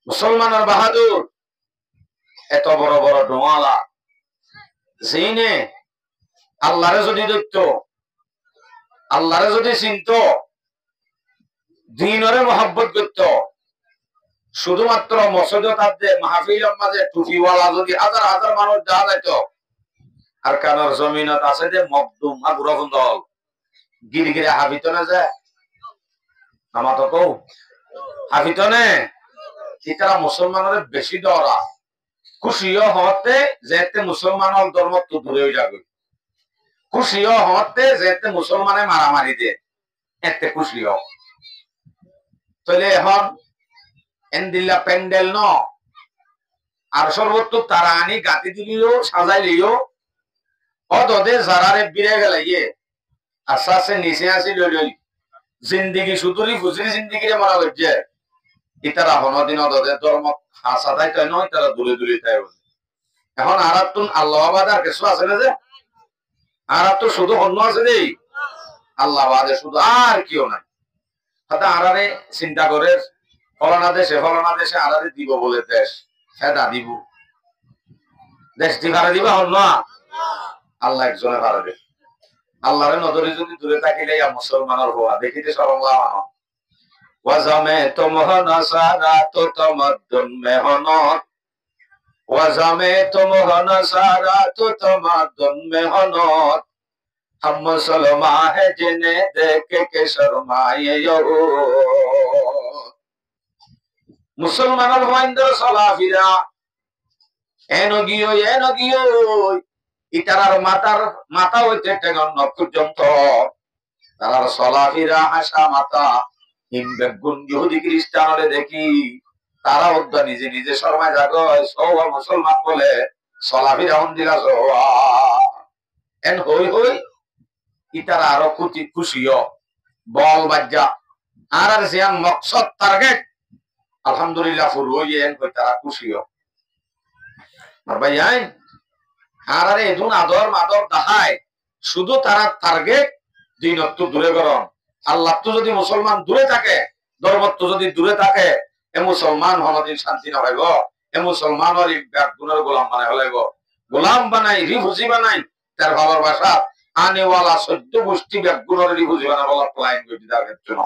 মুসলমানের বাহাদুর এত বড় বড় ডোমালা জিনে আল্লাহরে যদি দেখত, আল্লাহরে যদি চিনত, দিনরে মহব্বত করত, শুধুমাত্র মসজিদে থাকতে মাহফিলের মাঝে টুপিওয়ালা যদি হাজার হাজার মানুষ দেখা যাইত, আর কানোর জমিনত আছে যে মকদুম আগুরফুন দল গিরি গিরে হাবিত না যায় আমার তো কৌ হাবিত নে তারা মুসলমানের বেশি ডরা খুশিও হতে যেতে মুসলমান ধর্ম তো দূরে যাবে, খুশিও হতে যেতে মুসলমানে মারামারি দে এতে খুশিও তাহলে এখন এন্দিল্লা প্যান্ডেল ন আর সর্বত্র তারা আনি গাতি দিলিও সাজাইলিও অদে যারারে বিরে গেলাইয়ে আস্তে আস্তে নিচে আসি লই লই জিন্দিগি সুতুরি ফুসরি জিন্দিগিরে মারা হচ্ছে ইতারা হনদিন অদে ধর্ম হাসা তাই তাই নয় তারা দূরে দূরে তাই এখন আরাতুন আল্লাহ বাদে আর কিছু আছে না যে আরাত তো শুধু অন্য আছে দেই আল্লাহ বাদে শুধু আর কেউ নাই হয়তো আরারে চিন্তা করে ফলানা দেশে আরারে দিব বলে দেশ হেদা দিব দেশ দিবারে দিবা হল না আল্লাহ একজনে পারবে আল্লাহরে নজরে যদি দূরে থাকিলে মুসলমানের হওয়া দেখিতে সরংলা মানো ওয়াজামে তোমহনা সারা তো তমাদ্দুন মেহনত ওয়াজামে তোমহনা সারা তো তমাদ্দুন মেহনত हम मुसलमान है जिन्हें देख के शर्माए মুসলমানের হইন্দর চলাফিরা এনগিও ইতারার মাথা হইতে টেঙ্গন পর্যন্ত তারার চলাফিরা হাসা মাথা হিমবেগুন ইহুদি খ্রিস্টানরে দেখি তারা উদ্যা নিজে নিজে শর্মায় জাগয় সৌয়া মুসলমান বলে চলাফিরা হন্দিলা সৌয়া এন হই ইতারা আরো খুশিও বল বাজ্জা আর জিয়ান মকসদ টার্গেট আলহামদুলিল্লাহ ফুরুইয়েন কই তারা খুশিও আর ভাই আইন আর আরে এদুন আদর মাদর দাহায় শুধু তারা টার্গেট দিনত দূরে করন আল্লাহ তো যদি মুসলমান দূরে থাকে ধর্মত্ব যদি দূরে থাকে এ মুসলমান হনদিন শান্তি না হইব এ মুসলমানের গুণের গোলাম বানাই হলাইব গোলাম বানাই রিফুজি বানাই তার ভালোর ভাষা আনেওয়ালা সদ্য গোষ্ঠী ব্যাগুণের রিফুজি বানা বলা প্লাইন করে দিতে ক্ষেত্রে ন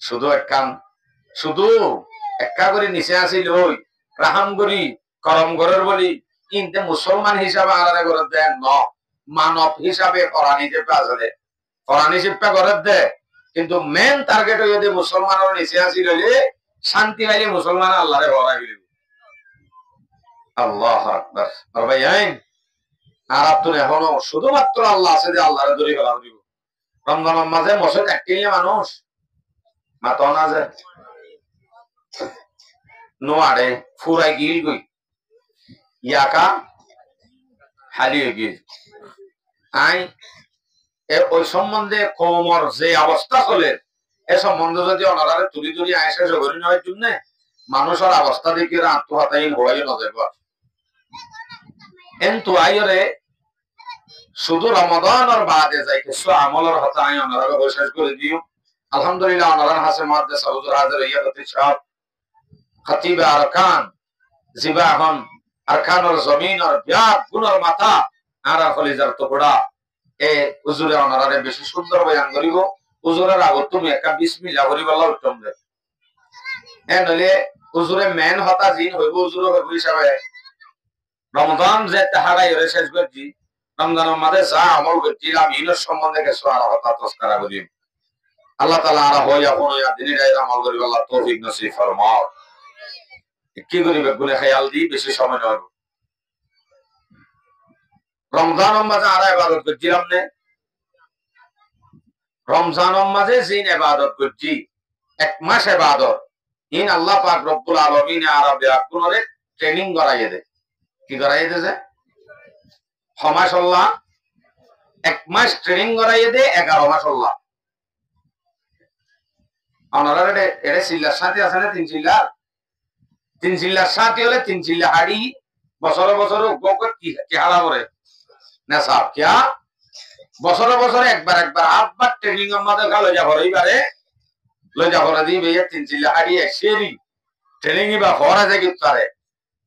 শুধু একা করে নিচে আসিল ওই রাহাম করি করম ঘরের বলি কিন্তু মুসলমান হিসাবে আলাদা করে দেন ন মানব হিসাবে ফরানি চেপা আসলে ফরানি চেপা করে দে কিন্তু মেন টার্গেট হয়ে যদি মুসলমানের নিচে আসিল শান্তি পাইলে মুসলমান আল্লাহরে ভরাই ফেলিব আল্লাহ আকবার ভাই আইন আর আপনি এখনো শুধুমাত্র আল্লাহ আছে যে আল্লাহরে ধরে ফেলা দিব রমজানের মাঝে মসজিদ একটিলে মানুষ মাতো না যায় নোয়ারে ফুরাই গিল গই ইয়াকা হারিয়ে গিল আই ওই সম্বন্ধে কোমর যে অবস্থা চলে এ সম্বন্ধে যদি অনারে তুলি তুলি আইসে জগরি নেওয়ার জন্য মানুষের অবস্থা দেখে আত্মহত্যাহীন হওয়াই নজর কিন্তু আইরে শুধু রমাদানের বাদে যাই কিছু আমলের হতা আই অনারে শেষ করে দিও আলহামদুলিল্লাহ অনারান হাসে মাদ্রাসা হুজুর হাজির ইয়াদতি সাহেব খতিব আরকান জিবা এখন আরকানের জমিন আর ব্যাপ গুণের মাথা আরা ফলিজার টুকরা এ হুজুরে অনারে বেশি সুন্দর বয়ান করিব হুজুরের আগত তুমি একা বিসমিল্লাহ করিব আল্লাহ উত্তম দে এ নলে হুজুরে মেন হতা জিন হইব হুজুরে হইব হিসাবে রমজান যে তাহারাই রে শেষ করছি রমজানের মাঝে যা আমল করছিলাম ইনের সম্বন্ধে কিছু আর হতা তস্করা করি আল্লাহ তাআলা আর হইয়া কোন দিনের আমল করিব আল্লাহ তৌফিক নসিব ফরমাও কি করিবে গুনে খেয়াল দি বেশি সময় নয় রমজানের মাঝে আর ইবাদত করছিলাম নে রমজানের মাঝে জিন ইবাদত করছি এক মাস ইবাদত ইন আল্লাহ পাক রব্বুল আলামিন আরবে কোনরে ট্রেনিং করাইয়ে দেয় কি করাইয়ে দেয় ছমাস আল্লাহ এক মাস ট্রেনিং করাইয়ে দেয় 11 মাস আল্লাহ অনারে এর সিল্লার সাথে আছে না তিন চিল্লার সাথে হলে 3 চিল্লা হাড়ি বছরে বছরে কি হারা করে না সাহেব কিয়া বছরে বছরে একবার আটবার ট্রেনিং এর মধ্যে লজা ভরে দিবে 3 চিল্লা হাড়ি একসেরি ট্রেনিং বা হওয়ার আছে কিন্তু তারে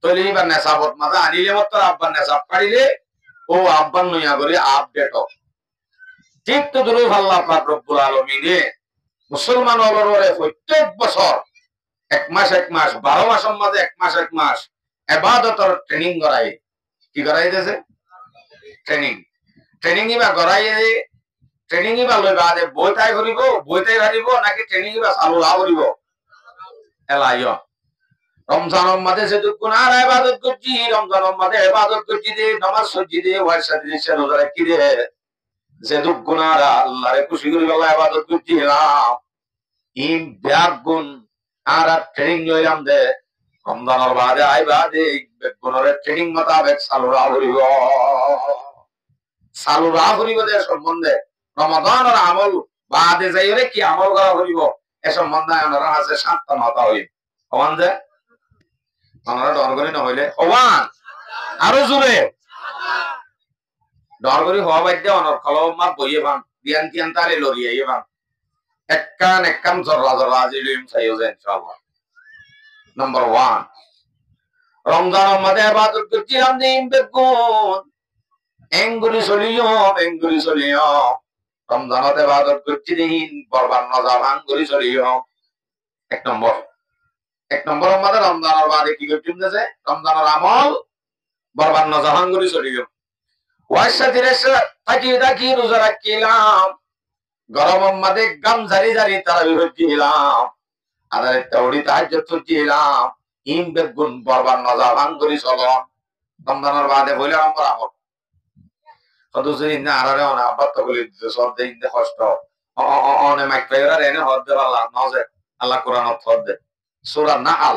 তৈরি বা নেশাবত মাথা আনিলে মত আব্বার নেশাব কাড়িলে ও আব্বান নইয়া করে আপডেট ঠিক তো দূর আল্লাহ পাক রব্বুল আলামিনে মুসলমান অলরে প্রত্যেক বছর এক মাস 12 মাসের মাঝে এক মাস ইবাদতের ট্রেনিং করায় কি করাইতেছে ট্রেনিং ট্রেনিং বা করাইয়ে ট্রেনিং বা লইবা দে বইতাই করিব বইতাই ভারিব নাকি ট্রেনিং বা চালু লা করিব এলাইও রমজানের মাঝে যে গুনার ইবাদত করছি রমজানের মাঝে ইবাদত করছি দে নামাজ পড়ছি দে ওয়াজ সাথে রোজা রাখি দে যে গুনার আল্লাহরে খুশি করি আল্লাহ ইবাদত করছি না ইম ব্যাগ গুণ আর ট্রেনিং লইলাম দে রমজানের বাদে আইবা দে গুনারে ট্রেনিং মোতাবেক চালু লা করিব চালু লা করিব দে সম্বন্ধে রমাদানের আমল বাদে যাইরে কি আমল করা করিব এ সম্বন্ধে আমরা আছে 7টা মাথা হইব সমান যে আমরা ডর করি না হইলে সমান আরো জোরে ডর করি হওয়া বাধ্য অনর কলমাত বইয়ে পান জ্ঞান জ্ঞান তালে লড়িয়ে পান একখান জররা জররা আজিলিম চাইও যে ইনশাআল্লাহ নাম্বার 1 রমজানের মধ্যে ইবাদত করছিলাম দিন বেগুন এঙ্গুরি চলিও রমজানত ইবাদত করছি দিন বরবার নজর আঙ্গুরি চলিও এক নম্বর আমাদের রমজানের বাদে কি করতেছে রমজানের আমল বরবার নজর আঙ্গুরি চলিও ওয়াইসা ধীরে থাকি রোজা রাখিলাম গরমের মধ্যে গাম জারি তারা বিরোধিলাম আদারে তাওড়ি তাহাজ্জুদ করছিলাম ইম বেগুন বরবার নজর আঙ্গুরি চলো রমজানের বাদে বলে আমার আমল সদুসে ইন্না আরারে অনা আব্বাত বলি সব দেই ইন্দে কষ্ট অনে মাইক পেরা রেনে হদ্দে আল্লাহ নজে আল্লাহ কোরআনত হদ্দে সূরা নাল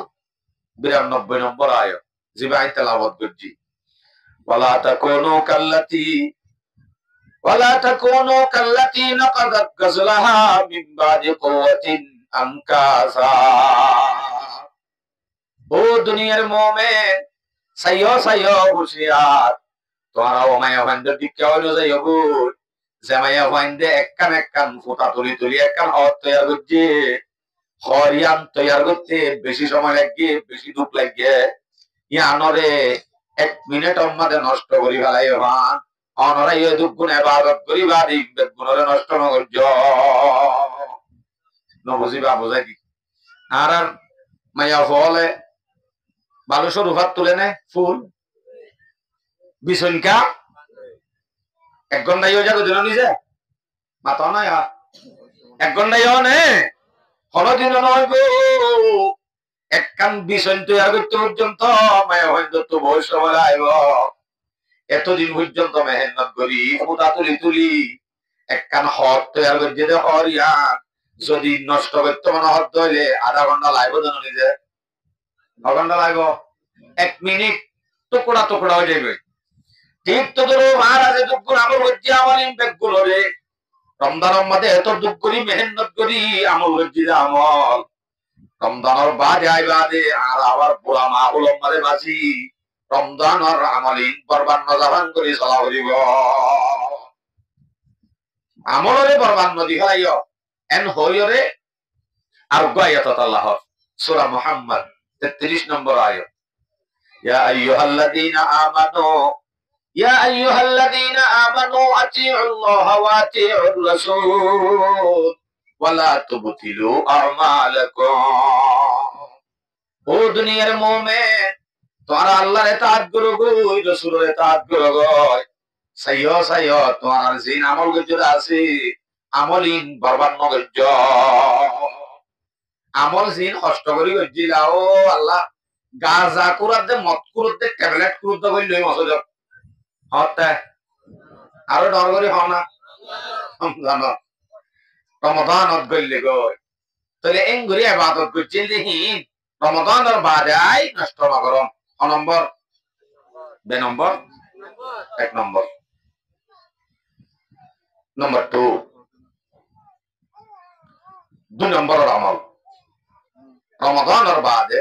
92 নম্বর আয়াত জিবাই তেলাওয়াত করছি ওয়ালা তাকুনু কাল্লাতি নাকাদাত গাজলাহা মিন বাদি কুওয়াতিন আনকাসা ও দুনিয়ার মুমিন সাইয়ো হুশিয়ার তোরা ও মায়া ভান্ডে দিকে হইলো যাই হবু যে মায়া ভান্ডে একখান ফুটা তুলি একখান হওয়ার তৈরি করছে হরিয়ান তৈরি করতে বেশি সময় লাগে বেশি দুঃখ লাগে ইয়ানরে 1 মিনিট আমাদের নষ্ট করি ফেলাই ভান অনরা এই দুঃখ গুণ ইবাদত করি বাদি গুণরে নষ্ট ন করজ নবুঝিবা বুঝাই দি আর মায়া ফলে বালুসর রূপাত তুলে নে ফুল বিছনকা 1 ঘন্টা ইয়ে যাবে দিন নিজে মাথা নাই 1 ঘন্টা ইয়ে নে হলদিন নয় গো একখান বিছন তৈরি করতে পর্যন্ত মায়া হইতো তো বয়স সময় আইব এতদিন পর্যন্ত মেহনত করি ফুটা তুলি একখান হদ তৈরি করে যেতে হরিয়ান যদি নষ্ট করতে মনে হত হইলে আধা ঘন্টা লাগবে যেন নিজে 9 ঘন্টা লাগবে 1 মিনিট টুকরা হয়ে যাবে ঠিক তো ধরো মহারাজে দুঃখ আমল হচ্ছে আমার ইম্প্যাক্ট গুলো রে রমজানের মধ্যে এত দুঃখ করি মেহনত করি আমল হচ্ছে আমল রমজানের বাদে আইবাদে আর আবার পুরা মা হলম মাঝে বাঁচি রমজানের আমলিন বরবান নজাবান করি চলা করিব আমলরে বরবান নদী খেলাইও এন হইরে আর গায়াত আল্লাহর সূরা মুহাম্মদ 33 নম্বর আয়াত ইয়া আইয়ুহাল্লাযীনা আমানু আতিউল্লাহা ওয়া আতিউর রাসূল ওয়া লা তুবতিলু আমালাকুম ও দুনিয়ার মুমিন তোমরা আল্লাহর ইতাআত করো গো রাসূলের ইতাআত করো গো সাইয়্য তোমার জিন আমল গজরা আছে আমলিন বরবাদ নগজ আমল জিন কষ্ট করি গজিলা ও আল্লাহ গাজা কুরাতে মত কুরতে ট্যাবলেট কুরতে কইল মসদ হতে আরো ডর করি হও না জানো রমাদানত গইলে গই তাহলে এঙ্গুরি ইবাদত করছেন দেখি রমাদানের বাদে আই নষ্ট না করম নম্বর 2 নম্বর 1 নম্বর 2 নম্বরের আমল রমাদানের বাদে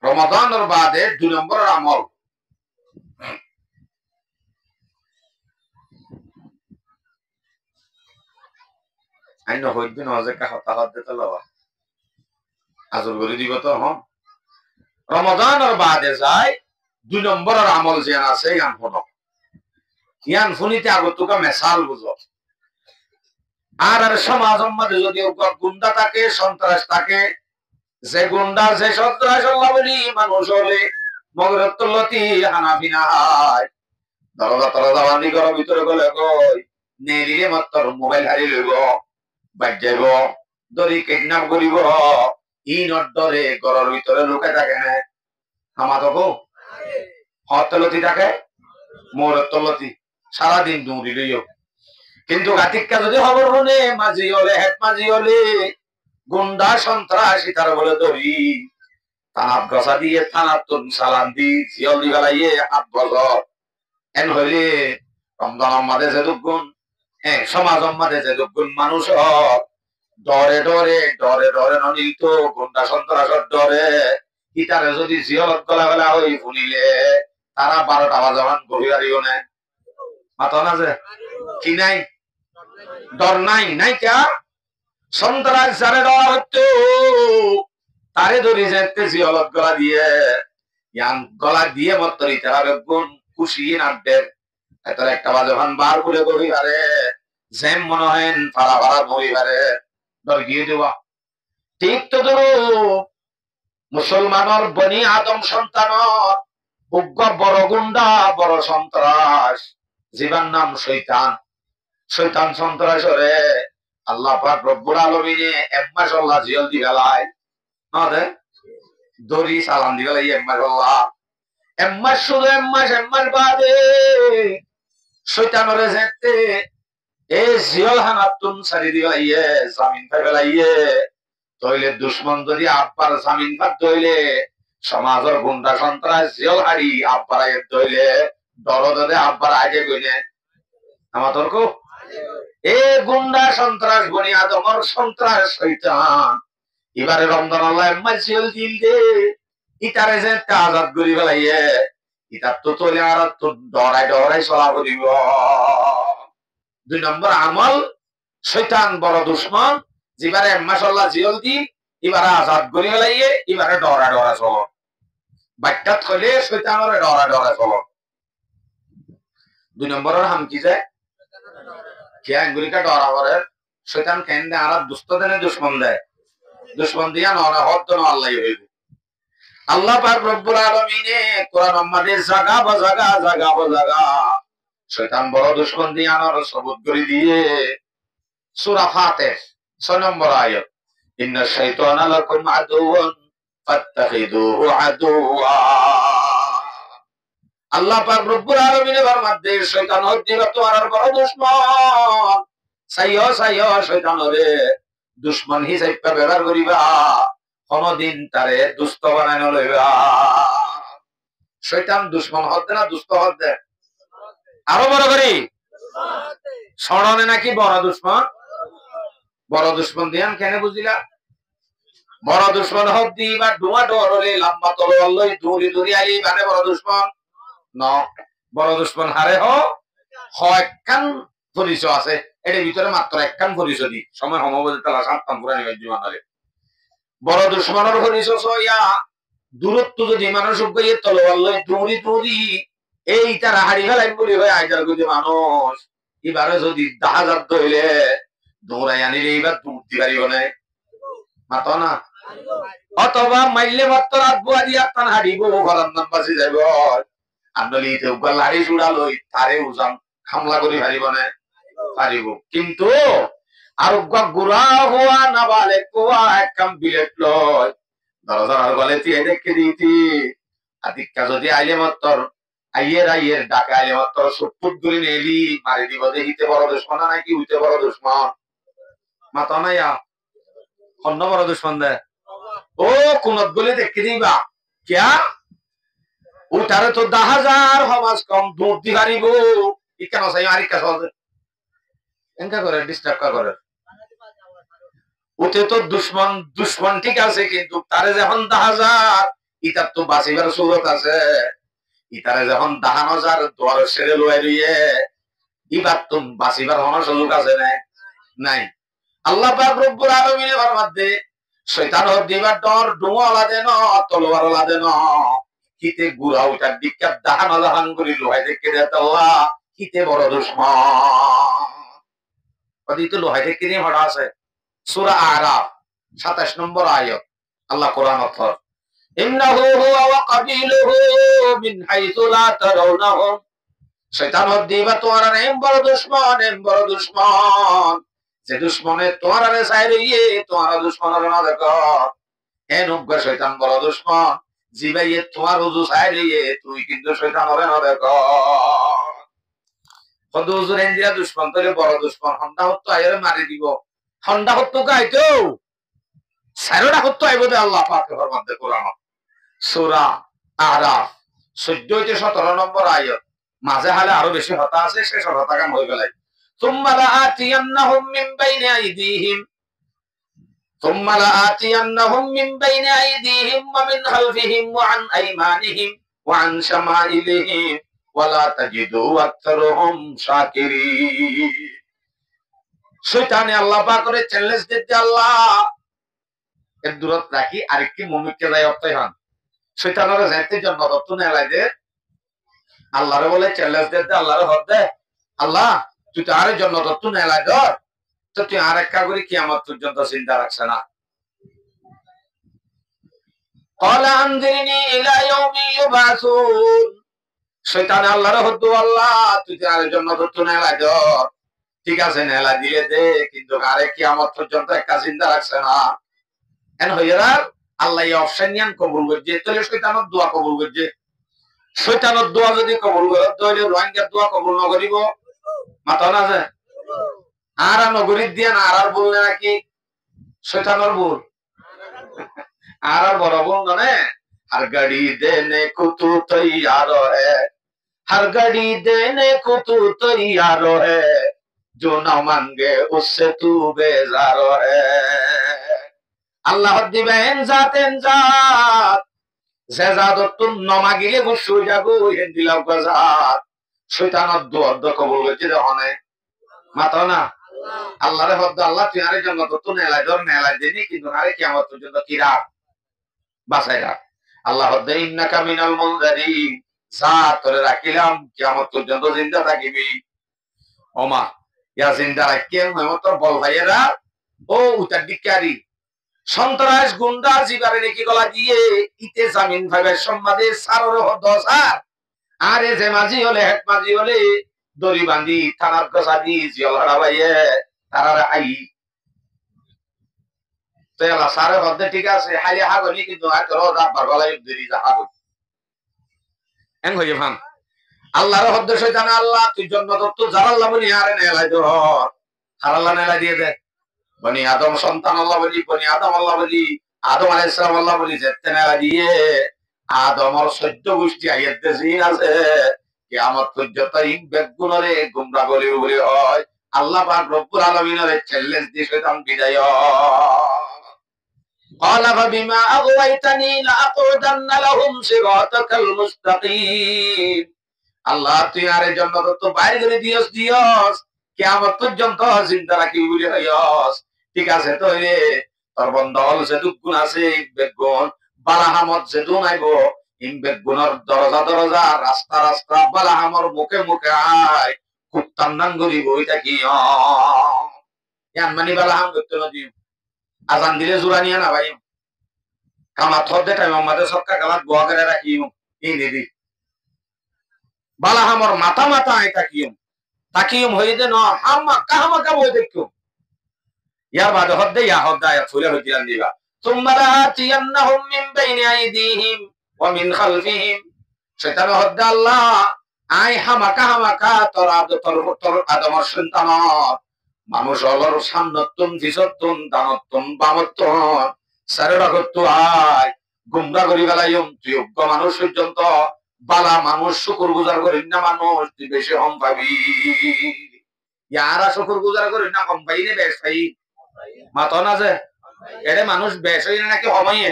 রমাদানের বাদে 2 নম্বরের আমল আইন হইদিন হজে হতাহত দিতে লওয়া আজর করে দিব তো হম রমাদানের বাদে যায় 2 নম্বরের আমল যেন আছে ইয়ান ফটো ইয়ান ফুনিতে আগতুকা মেসাল বুঝো আর সমাজের মধ্যে যদি গুন্ডা থাকে সন্ত্রাস থাকে যে গুন্ডা যে সন্ত্রাস বলি মানুষ হলে মগরত্তলতি হানাফি না হয় দরজা তরজা বান্ধি ঘর ভিতরে গলে কই নেরিলে মাত্র মোবাইল হারিয়ে লইব বাইক যাইব দড়ি কিডন্যাপ করিব ই নডরে ঘরের ভিতরে লুকাই থাকে না হামাতকো হতলতি থাকে মগরত্তলতি সারাদিন দৌড়ি লইও কিন্তু গাতিকা যদি খবর শুনে মাঝি হলে হেড মাঝি হলে গুন্ডা সন্ত্রাসী তার বলে ধরি থানাত গছা দিয়ে থানাত চালান দি জিয়ল দি বেলাইয়ে 8 বছর এন হইলে রমজানের মাঝে যে দুগুণ সমাজের মাঝে যে দুগুণ মানুষ ডরে ডরে ডরে ডরে ননিত গুন্ডা সন্ত্রাসের ডরে ইটারে যদি জিয়লত গলা গলা হই শুনিলে তারা 12টা বাজামান গভীর হারিও না মাথা না যে কি নাই ডর নাই নাই কে সন্ত্রাস যারে ডর হতো তারে ধরে যেতে জিয়লত গলা দিয়ে ইয়ান গলা দিয়ে মত্তরি তারা গুণ খুশি নাটদের এটার একটা বাজবান বার করে গভীরে যেম মনে হয় ফাড়া ফাড়া গভীরে ডর গিয়ে দেওয়া ঠিক তো ধরো মুসলমানের বনি আদম সন্তানর উগ্র বড় গুন্ডা বড় সন্ত্রাস জীবন নাম শৈতান শৈতান সন্ত্রাসরে আল্লাহ পাক রব্বুল আলামিনে 1 মাস আল্লাহ জিয়ল দি গেলায় না দড়ি সালাম দি গেলাই 1 মাস আল্লাহ 1 মাস শুধু 1 মাস বাদে শৈতানরে যেতে এই জিয়ল হানাতুন সারি দি গেলাইয়ে জামিন পাই গেলাইয়ে তইলে দুশমন যদি আব্বার জামিন পাত দইলে সমাজের গুন্ডা সন্ত্রাস জিয়ল হারি আব্বার আগে দইলে দরদে আব্বার আগে গইনে আমার তর্ক এ গুন্ডা সন্ত্রাস বনি আদমর সন্ত্রাস শয়তান এবারে রমজান আল্লাহ মাসিল দিল দে ইতারে যে আজাদ করি ফেলাইয়ে ইতার তো চলে আর তো ডরাই ডরাই চলা করিব 2 নম্বর আমল শয়তান বড় দুশমন যেবারে মাশাআল্লাহ জিয়ল দি এবারে আজাদ করি ফেলাইয়ে এবারে ডরা ডরা চলো বাচ্চাত কইলে শয়তানরে ডরা ডরা চলো 2 নম্বরের হাম কি যায় क्या अंगुलिका डरा करे शैतान कहने आरा दुष्ट देने दुश्मन दिया ना हद तो ना अल्लाह ही होगी अल्लाह पाक रब्बुल आलमीने कुरान अम्मादे जगह शैतान बड़ा दुश्मन दिया ना सबूत करी दिए सूरा फातिह 6 नंबर आयत इन्ना शैताना लकुम अदुव्वुन फत्तखिदूहु अदुव्वा আল্লাহ পাক রব্বুল আলামিনের ফরমাতে শয়তান হচ্ছে তোমার বড় দুশমন সাইয়ো শয়তানরে দুশমন হিসাবে ব্যবহার করিবা কোনদিন তারে দুষ্ট বানানো লইবা শয়তান দুশমন হতে না দুষ্ট হতে আরো বড় করি সরণে নাকি বড় দুশমন দিয়ান কেন বুঝিলা বড় দুশমন হদ্দি বা ডুয়া ডরলে লম্বা তলোয়ার লই দূরি আলি মানে বড় দুশমন ন বড় দুশ্মন হারে হন পরিচয় আছে এর ভিতরে মাত্র একখান পরিচয় দি সময় সমবদিতালা সাতটান পুরানি জীবনে বড় দুশ্মনের পরিচয় ইয়া দূরত্ব যদি মানুষ গিয়ে তলোয়ার লই দৌড়ি এই তারা হারি ফেলাই বলি ভাই আইজার গদি মানুষ এবারে যদি দাহাজার হইলে দৌড়াই আনিলে এইবার দূর দি পারিব না মাত না অথবা মাইলে মাত্র রাত বুয়া দিয়া টান হারিব ঘরের নাম বাঁচি যাইব আন্দোলি লাড়ি জোড়া লই তারে উজান হামলা করি পারিব না পারিব কিন্তু আর গুড়া হওয়া না বালে কোয়া একদম বিলেট লয় দরজার গলে দিয়ে দেখে দিতি আদিকা যদি আইলে মাত্র আইয়ের ডাকে আইলে মাত্র সপুত গুলি নেলি মারি দিব দেখিতে বড় দুশ্মন নাকি হইতে বড় দুশ্মন মাথা নাইয়া অন্য বড় দুশ্মন দে ও কোনত গুলি দেখে দিবা কিয়া উঠারে তো 10,000 সমাজ কম দূর দি হারিব ই কেন চাই আরিকা সহজে এনকা করে ডিস্টার্ব করে ওতে তো দুশ্মন দুশ্মন ঠিক আছে, কিন্তু তারে যখন দেখা যায় ইটার তো বাঁচিবার সুরত আছে। ইতারে যখন দাহানো যার দোয়ার ছেড়ে লুয়াই রইয়ে ইবার তো বাঁচিবার কোনো সুযোগ আছে নাই। আল্লাহ পাক রব্বুল আলামিনের ফরমাতে শয়তান দিবার ডর ডুমলা দেন তলোয়ার দেন কিতে গুড়া উঠার দিকটা দাহানো দাহান করি লোহাই থেকে দেত আল্লাহ কিতে বড় দুশমন। ওদি তো লোহাই থেকে নিয়ে হড়া আছে সূরা আরাফ 27 নম্বর আয়াত। আল্লাহ কোরআন অথর ইন্নাহু হুয়া ওয়া কাবিলুহু মিন হাইতু লা তারাউনাহুম। শয়তান দিবা তোমার নেম বড় দুশমন যে দুশ্মনে তোমার চাইরে তোমার দুশ্মনের না দেখো এ নুগ্গা শয়তান বড় দুশ্মন জিবাইয়ে তোমার উজু চাইরে তুই কিন্তু শয়তানের না দেখো। কত উজুর এন্দিরা দুশ্মন তোরে বড় দুশ্মন হন্ডা হতো আইরে মারি দিব। হন্ডা হতো গাইতো সারোটা হতো আইবো দে আল্লাহ পাকের ফরমাতে কোরআন সূরা আরাফ 14 থেকে 17 নম্বর আয়াত। মাঝে হালে আরো বেশি হতা আছে, শেষ হতা কাম হয়ে গেলাই। ثم لآتينهم من بين أيديهم ومن خلفهم وعن أيمانهم وعن شمائلهم ولا تجد أكثرهم شاكرين। শয়তানে আল্লাহ পাক করে চ্যালেঞ্জ দিতে আল্লাহ এর দূরত রাখি আরেকটি মুমিনকে যায় অর্থ হন শয়তানের যাইতে জন্য তত্ত্ব নেলাই দে আল্লাহরে বলে চ্যালেঞ্জ দিতে আল্লাহরে হদ দে আল্লাহ তুই তো আরেক জন্য তত্ত্ব নেলাই ধর তো তুই আরেকটা করে কিয়ামত পর্যন্ত চিন্তা রাখছ না। قال انظرني الى يوم يبعثون। শয়তান আল্লাহরে হদ আল্লাহ তুই তো আরেক জন্য তত্ত্ব নেলাই ধর ঠিক আছে নেলাই দিলে দে কিন্তু আরেক কিয়ামত পর্যন্ত একটা চিন্তা রাখছ না। এন হইরার আল্লাহ এই অপশন নিয়ান কবুল করছে তাহলে শয়তানের দোয়া কবুল করছে। শয়তানের দোয়া যদি কবুল করে তাহলে রোহিঙ্গার দোয়া কবুল না করিব মাথা না যায় আর নগরীর দিয়ে না আর বললে নাকি শয়তানের ভুল আর বড় ভুল মানে हर घड़ी देने को तू तैयार है हर घड़ी देने को तू तैयार है जो ना मांगे उससे तू बेजार है। আল্লাহ দিবেন জাতেন জাত যে জাদত তুম নমাগিলে গুছু যাগো হেন দিলাম জাত শয়তানের দোয়া কবুল হইছে দেখনে মাথা না আল্লাহরে হদ আল্লাহ তুই আরে জন্য তো নেলাই ধর নেলাই দেনি কিন্তু আরে কিয়ামত পর্যন্ত কি রাখ বাঁচাই রাখ। আল্লাহ হদ ইন্নাকা মিনাল মুনজারিন জাত তোরে রাখিলাম কিয়ামত পর্যন্ত জিন্দা থাকিবি। ওমা ইয়া জিন্দা রাখিয়ে মত বল ভাইয়েরা ও উতার দিকারি সন্ত্রাস গুন্ডা জিবারে নাকি গলা দিয়ে ইতে জামিন ভাবে সম্মাদে সারর দশার আরে যে মাঝি হলে হেড মাঝি হলে দড়ি বাঁধি থানার কষা দি জিয়ল হারা ভাইয়ে তারা আই তো এলা সারে হদে ঠিক আছে হাইলে হাগনি কিন্তু আর তোর রাব্বার গলায় দেরি যা হাগ এন হইয়ে ভান আল্লাহর হদ শয়তান আল্লাহ তুই জন্য তো জালাল্লাহ বলি আরে নেলাই ধর হারাল্লাহ নেলাই দিয়ে দে বনি আদম সন্তান আল্লাহ বলি বনি আদম আল্লাহ বলি আদম আলাইহিস সালাম আল্লাহ বলি যেতে নেলা দিয়ে আদমর 14 গোষ্ঠী আইয়াতে জিন আছে কিয়ামত পর্যন্ত ইন বেগুনরে গোমরা বলে বলে হয় আল্লাহ পাক রব্বুল আলামিনের চ্যালেঞ্জ দিয়ে শয়তান বিদায়। قال فبما اغويتني لاقعدن لهم صراطك المستقيم। আল্লাহ তুই আরে জন্য তো বাইরে করে দিয়স কিয়ামত পর্যন্ত চিন্তা রাখি বলে হইস ঠিক আছে তো রে তোর বন্ধল যে দুগুণ আছে বেগুন বালাহামত যে দুনাইব ইন বেগুনের দরজা দরজা রাস্তা রাস্তা বালাহামর মুখে মুখে আয় কুত্তান নাঙ্গরি বইটা কি ইয়ান মানি বালাহাম করতে না দিও আজান দিলে জোড়া নিয়ে না ভাই কামা থর দে টাইম আমাদের সক্কা গালাত গোয়া করে রাখিও এই নিবি বালাহামর মাথা মাথা আয় তাকিয়ম হয়ে দে না হামা কাহামাকা বই দেখো ইয়ার বাদে হদ্দে ইয়া হদ্দা আয়াত ফুলে হইতিরান দিবা ثم لآتينهم من بين أيديهم ومن خلفهم শয়তান হদ্দা আল্লাহ আই হামাকা তোর আদমর সন্তান মানুষ হলর সামনতুন ফিসতুন দানতুন বামতুন সারেরা করতো আয় গুমরা করি বেলায়ম তুই যোগ্য মানুষ পর্যন্ত বালা মানুষ শুকর গুজার করিস না মানুষ তুই বেশি হম পাবি ইয়ারা শুকর গুজার করিস না কম পাই নে বেশ পাই মাথা না যে এটা মানুষ বেশ হইলে নাকি হমাইয়ে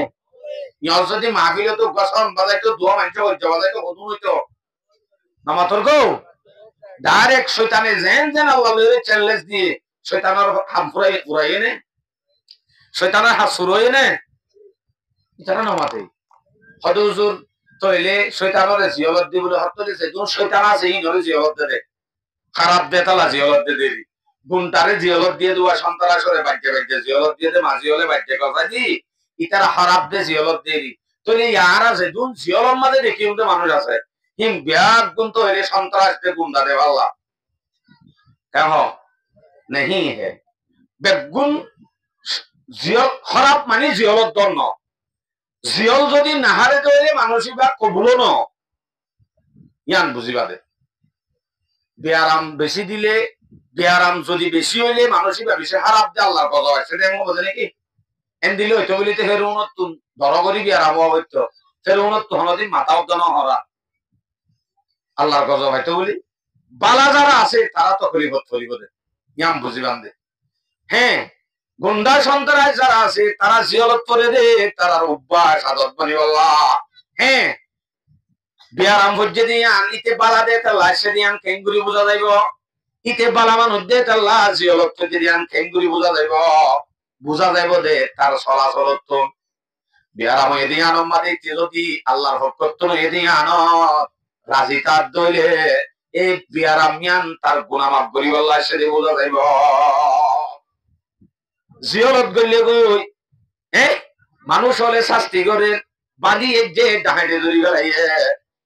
ইয়ল যদি মাহফিলে তো গসম বাজাইতো দোয়া মানছে হইতো বাজাইতো হতুন হইতো নামাতর গো ডাইরেক্ট শয়তানে যেন আল্লাহ চ্যালেঞ্জ দিয়ে শয়তানের হাত পুরাই এনে শয়তানের হাত সুরই এনে এটা নামাতে হয়তো হুজুর তইলে শয়তানের জিয়ালত দি বলে হাত তুলেছে কোন শয়তান আছে এই ধরে জিয়ালত দে খারাপ দে তালা জিয়ালত দে দেরি গুণটারে জিয়ালত দিয়ে দেওয়া সন্তানাসরে বাজ্যে বাজ্যে জিয়ালত দিয়ে দে মাঝি হলে বাজ্যে কথা দি ইতারা খারাপ দে জিয়ালত দেরি তইলে ইয়ার আছে কোন জিয়ালত মাঝে দেখি উঠে মানুষ আছে হিম ব্যাগ গুণ তো হইলে সন্ত্রাস দে গুন্ডা দে আল্লাহ কেন नहीं है বেগুন জিয়ল খারাপ মানে জিয়লত দল ন জিয়ল যদি নাহারে দইলে মানুষই বা কবুলো ন ইয়ান বুঝিবা দে বেয়ারাম বেশি দিলে বেয়ারাম যদি বেশি হইলে মানুষই বা বেশি খারাপ দে আল্লাহর কথা আছে দেম বোঝে নাকি এন দিলে হইতো বলিতে হেরুনত তুন ধর করি বেয়ারাম হইতো হেরুনত তো হনদি মাথা উদ্দান হরা আল্লাহর কথা হইতো বলি বালা যারা আছে তারা তো খলিফত দে ইয়াম বুঝিবান দে হ্যাঁ গুন্ডা সন্ত্রাস যারা আছে তারা জিয়ারত করে দে তারা অভ্যাস আদত বানি আল্লাহ হ্যাঁ বিয়ারাম হজ্জে দিয়ে আনিতে বালা দে তাল্লাহ সে দিয়ে কেঙ্গুরি বোঝা যাইব ইতে বালা মানুষ দে তাল্লাহ জিয়ারত করে দিয়ে কেঙ্গুরি বোঝা যাইব দে তার চলাচল তো বিয়ারাম এদিকে আনম্মা দেখতে যদি আল্লাহর ভক্ত এদিকে আনত রাজি তার দইলে এই বিয়ারাম মিয়ান তার গুনামাফ করি আল্লাহ সে দিয়ে বোঝা যাইব জিয়ারত গইলে গই মানুষ হলে শাস্তি করে বাঁধিয়ে যে ডাহাইতে ধরি বেড়াইয়ে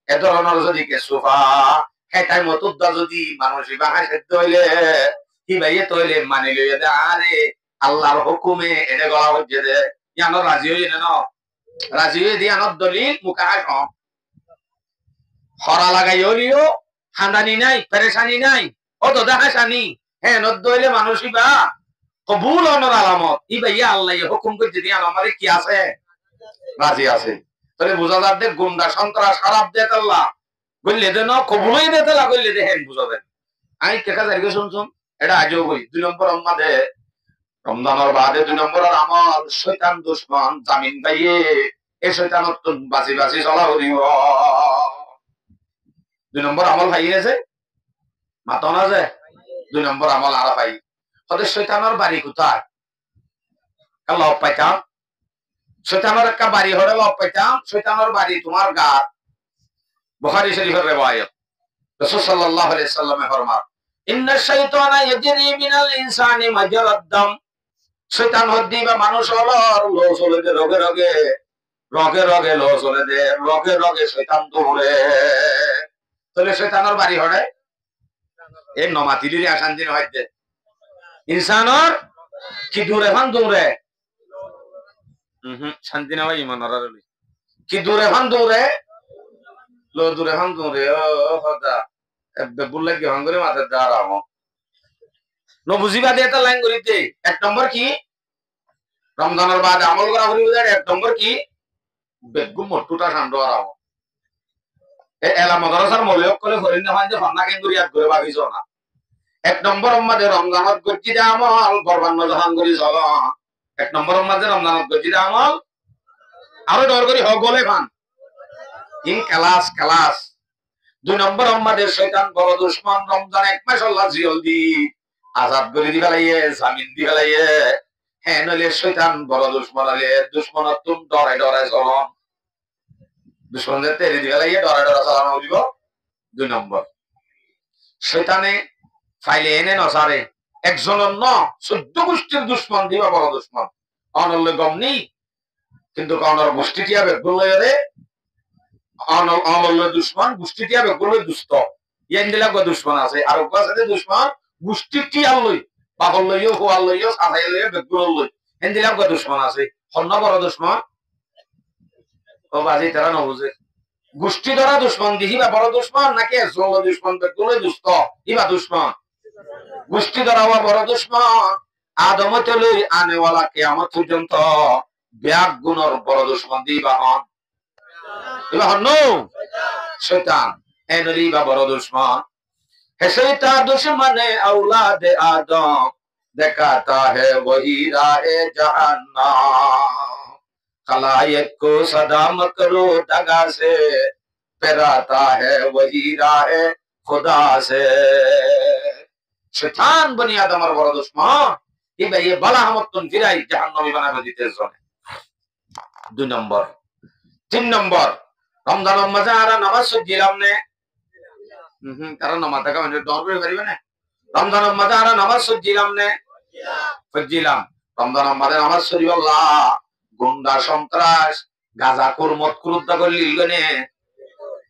এ ধরনের যদি কেসুফা হেটাই মতুদ্দা যদি মানুষই বাহাই সেদ্ধ হইলে কি ভাইয়ে তইলে মানি লইয়া দে আরে আল্লাহর হুকুমে এনে গলা হচ্ছে দে ইয়ানো রাজি হইয়ে ন রাজি হয়ে দিয়ে আনত দলিল মুখাহাস হরা লাগাই হলিও হান্দানি নাই পেরেশানি নাই অত দেখাশানি হ্যাঁ নদ্দ হইলে মানুষই বা কবুল অনর আলামত ই ভাইয়া আল্লাহ হুকুম করছে দিয়ে আমাদের কি আছে রাজি আছে তাহলে বোঝা যাচ্ছে গুন্ডা সন্ত্রাস খারাপ দে তাল্লাহ বললে দে ন কবুলই দে তাল্লাহ বললে দে হ্যাঁ বুঝা দেন আমি কেকা যাইগে শুনছুন এটা আজও বই 2 নম্বর আমাদে রমজানের বাদে 2 নম্বরের আমল শয়তান দুশমন জামিন পাইয়ে এই শয়তানত বাঁচি বাঁচি চলা হইব 2 নম্বর আমল পাই গেছে মাতো না যে 2 নম্বর আমল আর পাই ওদের শয়তানের বাড়ি কোথায় লব পাইতাম শয়তানের একটা বাড়ি হলে লব পাইতাম শয়তানের বাড়ি তোমার গা বুখারী শরীফের রিওয়ায়াত রাসূল সাল্লাল্লাহু আলাইহি সাল্লামে ফরমান ইন্না শাইতানা ইয়াজরি মিনাল ইনসানি মাজরাদ দাম শয়তান হদ্দি বা মানুষ হলর লো চলে দে রগে রগে লো চলে দে রগে শয়তান দৌড়ে তাহলে শয়তানের বাড়ি হলে এই নমাতিলির আশান্তি হইতে ইনসানর কি দূরে ফান দৌড়ে শান্তি না ভাই ইমান কি দূরে ফান দৌড়ে লো দূরে ফান দৌড়ে ও হদা বললে কি হন করে মাথার দাঁড়াম ন বুঝিবা দিয়ে একটা লাইন করিতে 1 নম্বর কি রমজানের বাদে আমল করা হইব 1 নম্বর কি বেগুম মটুটা শান্ত আরাম এ এলা মাদ্রাসার মৌলিক করে হরিণ না হয় যে হন্না কেন করি আর করে ভাবিছ না 1 নম্বর আমাদের রমজানত করছি যে আমল বরবান্ন জাহান করি চল 1 নম্বর আমাদের রমজানত করছি যে আমল আরো ডর করি হক বলে খান ইন ক্লাস 2 নম্বর আমাদের শয়তান বড় দুশমন রমজান 1 মাস আল্লাহ জিয়াল দি আজাদ করে দি ফেলাইয়ে জামিন দি ফেলাইয়ে হ্যাঁ নইলে শয়তান বড় দুশমন আলে দুশমনত তুম ডরাই চল দুশমনদের তেরে দি ফেলাইয়ে ডরাই চালানো হইব 2 নম্বর শয়তানে ফাইলে এনে নসারে একজনের ন 14 গোষ্ঠীর দুশ্মন দিবা বড় দুশ্মন অনল্য গম নেই কিন্তু অনর গোষ্ঠীটিয়া বেগুলো রে অনল্য দুশ্মন গোষ্ঠীটিয়া বেগুলো দুষ্ট ইয়ান দিলা গো দুশ্মন আছে আর ওপাশে দুশ্মন গোষ্ঠীটি আলই বাবল লইও হোয়াল লইও সাথাই লইও বেগুলো লই হেন দিলা গো দুশ্মন আছে হন্ন বড় দুশ্মন ও বাজি তারা নবুঝে গোষ্ঠী ধরা দুশ্মন দিহিবা বড় দুশ্মন নাকি একজন দুশ্মন বেগুলো দুষ্ট ইবা দুশ্মন গোষ্ঠী ধরা হওয়া বড় দুশ্মন আদমতে লই আনেওয়ালা কিয়ামত পর্যন্ত ব্যাগ গুণর বড় দুশ্মন দিবা হন শয়তান এনরি বা বড় দুশ্মন হে শয়তান দুশ্মনে আওলাদে আদম दिखाता है वही राहे जहन्नम। खलायक को सदा मकरो दगा से फिराता है वही राहे खुदा से। शैतान बनी आदमर बड़ दुश्मन, ये बला हमतन फिराई জাহান্নামী বানাবে দিতে জনে। 2 নম্বর। 3 নম্বর, রমজানের মাঝে আর নামাজ সজিলাম নে, কারণ নামাজ থাকা মানে দর করে পারিবে না। রমজানের মাঝে আর নামাজ সজিলাম নে, সজিলাম। রমজানের মাঝে নামাজ সজিব আল্লাহ, গুন্ডা সন্ত্রাস গাঁজাখোর মদখোর উদ্ধার করলি গনে,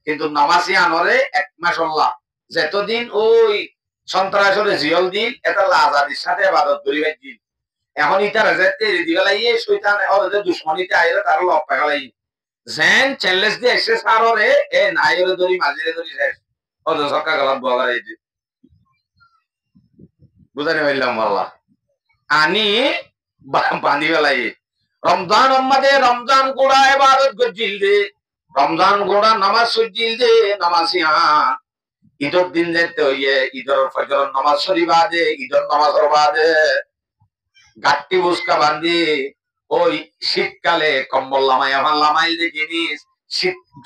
কিন্তু নামাজি আনরে 1 মাস আল্লাহ যতদিন ওই সন্ত্রাসরে জিয়ল দিন এটা লাজাদির সাথে ইবাদত করিবে দিন। এখন ইতার যেতে দিগালাইয়ে শয়তান ওদের দুশমনিতে আইরে তার লপ পাগলাই জেন চ্যালেঞ্জ দিয়ে এসে সাররে এ নাইরে ধরি মাঝিরে ধরি শেষ ওদের সক্কা গলাত বগারাই দি বুঝানি হইলাম আল্লাহ আনি বাঁধি বেলাই। রমজান আমাদের রমজান গোড়া ইবাদত গজিল দে, রমজান গোড়া নামাজ সজিল দে, নামাজিয়ান ঈদের দিন যেতে হইয়ে ঈদের ফজর নামাজ শরীফা দে, ঈদের নামাজের বাদে গাট্টি বুসকা বান্ধি ওই শীতকালে কম্বল লামাইয়া ভান লামাইল দেখিনি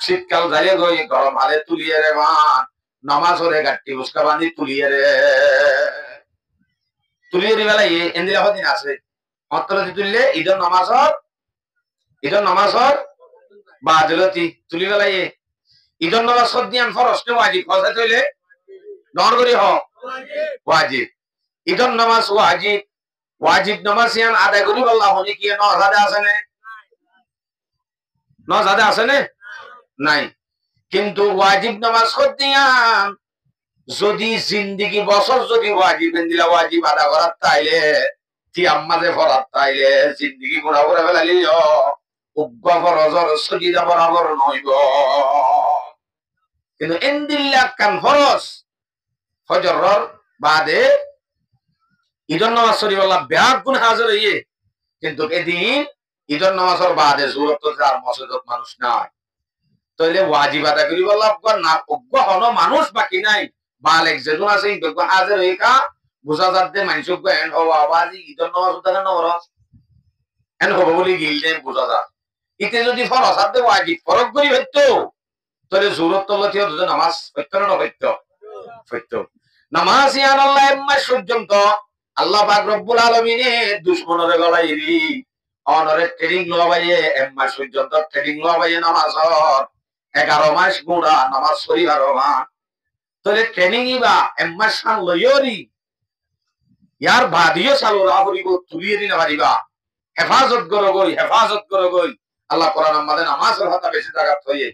শীতকাল যাইলে গই গরম হালে তুলিয়ে রে মান নামাজ হরে গাট্টি বুসকা বান্ধি তুলিয়ে রে তুলিয়ে বেলা এন্দিলা দিন আছে অত্তরতি তুললে ঈদের নামাজর বাজলতি তুলি বেলাই ঈদের নামাজ সদিয়ান ফরজ নে ওয়াজিব ফরজ হইলে নর করি হ ওয়াজিব। ঈদের নামাজ ওয়াজিব, ওয়াজিব নামাজ ইয়ান আদায় করি আল্লাহ হনি কি নজাদে আছে নে, নজাদে আছে নে নাই, কিন্তু ওয়াজিব নামাজ সদিয়ান যদি জিন্দেগি বছর যদি ওয়াজিব এন্দিলা ওয়াজিব আদা করার তাইলে তি আম্মাজে ফরাত তাইলে জিন্দেগি গুনাহ করে ফেলালি উগ্র ফরজর সজিদা বরাবর নইব। কিন্তু এন্দিল্লা কান ফরজ ফজরর বাদে ঈদের নামাজ শরীফ আল্লাহ ব্যাগ গুণ হাজির হইয়ে, কিন্তু এদিন ঈদের নামাজের বাদে জরুরত আর মসজিদত মানুষ নাই তাইলে ওয়াজিব আদা করি বললাম না অজ্ঞ হন মানুষ বাকি নাই বালেক যেজন আছে হাজির হয়ে কা বুঝা যাতে মানুষ এন হওয়া আবাজি ঈদের নামাজ উদ্ধার নরস এন হবো বলি গিল দেন বুঝা যা ইতে যদি ফরজ আদে ওয়াজিব ফরক করি হইতো তাহলে জরুরত লথিও দুজন নামাজ হইতো না হইতো হইতো। নামাজ ইয়ান আল্লাহ মাস পর্যন্ত আল্লাহ পাক রব্বুল আলামিনে দুশমনের গলাইরি অনরে ট্রেনিং লবাইয়ে মাস পর্যন্ত ট্রেনিং লবাইয়ে নামাজর 11 মাস গুড়া নামাজ শরীফার মান তাহলে ট্রেনিং ইবা মাস সান লইরি ইয়ার বাদিও চালু রাহরিব তুলিয়ে দিনা পারিবা হেফাজত করো গই আল্লাহ কোরআন আমাদের নামাজের কথা বেশি জায়গা হইয়ে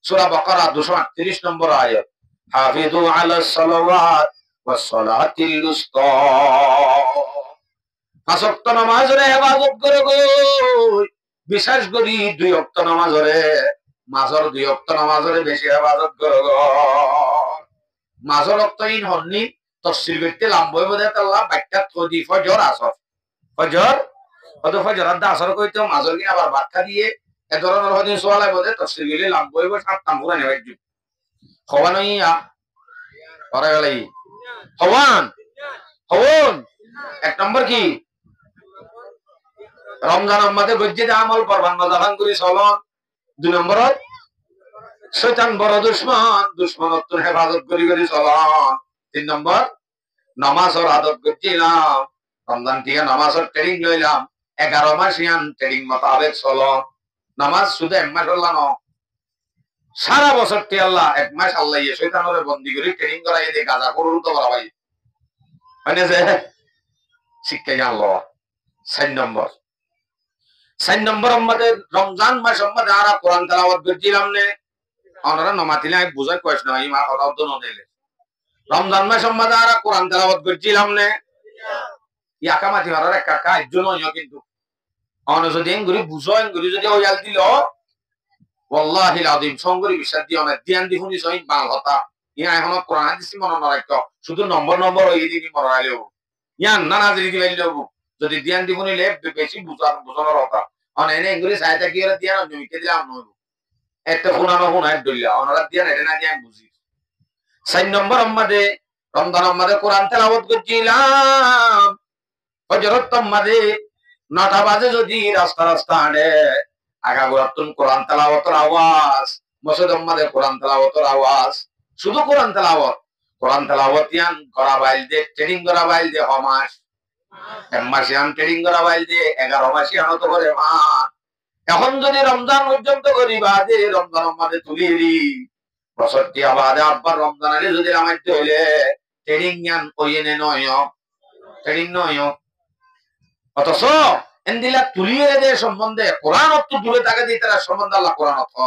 সূরা বাকারা 238 নম্বর আয়াত হাফিজু আলাস সালাওয়াত ওয়াস সালাতিল উসতা, পাঁচ ওয়াক্ত নামাজের হেফাজত করো গই, বিশেষ করে 2 ওয়াক্ত নামাজের মাঝর 2 ওয়াক্ত নামাজের বেশি হেফাজত করো গো। মাঝর ওয়াক্ত ইন হননি তফসির করতে লাম্বই বদে আল্লাহ বাইটা থদি ফজর আসর ফজর অত ফজর আদা আসর কইতো মাঝর কি আবার ব্যাখ্যা দিয়ে এ ধরনের হদিন সোয়ালে বদে তফসির গলি লাম্বই বদে সাত নাম পুরা নেবাই যুগ খবানইয়া পরে গলাই হওয়ান হওন 1 নম্বর কি রমজান আমাদের গজ্জিদে আমল করবান নজাফান করি চলন। 2 নম্বর শয়তান বড় দুশমনত্বর হেফাজত করি চলন। 3 নম্বর নামাজের আদত করছিলাম রমজান থেকে নামাজের ট্রেনিং লইলাম 11 মাস ইয়ান ট্রেনিং মোতাবেক চলন। নামাজ শুধু 1 মাস হল্লা ন সারা বছর তে আল্লাহ 1 মাস আল্লাহ শয়তানরে বন্দী করে ট্রেনিং করাই দিয়ে গাঁজা করুন তো বলা ভাই মানে যে শিক্ষাই আনলো। 4 নম্বর আমাদের রমজান মাস আমাদের আর কোরআন তেলাওয়াত করছিলাম নে ওনারা নমাতিলে আমি বুঝাই কইছ না এই মা কথা তো নদেলে রমজান মাস আমাদের আর কোরআন তেলাওয়াত করছিলাম নে ইয়াকামাতি হরার এক কাকা একজন হইও কিন্তু অন যদি এঙ্গুরি বুঝো এঙ্গুরি যদি হইয়াল দিল ওয়াল্লাহি আযীম সংগরি বিশ্বাস দিও না ধ্যান দি শুনি সই বাল হতা ইয়া এখন কোরআন হাদিস মন না রাখতো শুধু নম্বর ওই দিনই মনে রাখলেও ইয়ান না নাজরি দিবাইলেও যদি ধ্যান দি শুনিলে বেশি বুঝানোর কথা অন এনে এঙ্গুরি সাইতা কি হলো ধ্যান জমিতে দিলাম নইব একটা শুনাই দইলা ওনারা ধ্যান এটা না ধ্যান বুঝি। 4 নম্বর আমাদের রমজান আমাদের কোরআন তেলাওয়াত করছিলাম হজরত মাঝে 9টা বাজে যদি রাস্তা রাস্তা হাঁটে আগাগোড়াতুন কোরআন তেলাওয়াতের আওয়াজ, মসজিদের মধ্যে কোরআন তেলাওয়াতের আওয়াজ, শুধু কোরআন তেলাওয়াত ইয়ান করা বাইল দে ট্রেনিং করা বাইল দে হমাস মাসিয়ান ট্রেনিং করা বাইল দে 11 মাসিয়ান তো করে মা। এখন যদি রমজান পর্যন্ত করি বাদে রমজান মধ্যে তুলিরি বছরটি আবাদে আব্বার রমজান আলী যদি আমাইতে হইলে ট্রেনিং ইয়ান ওইনে নয় ট্রেনিং নয়। অথচ এন্দিলা তুলিয়ে দে সম্বন্ধে কোরআন অর্থ দূরে থাকে দিয়ে তারা সম্বন্ধে আল্লাহ কোরআন অর্থ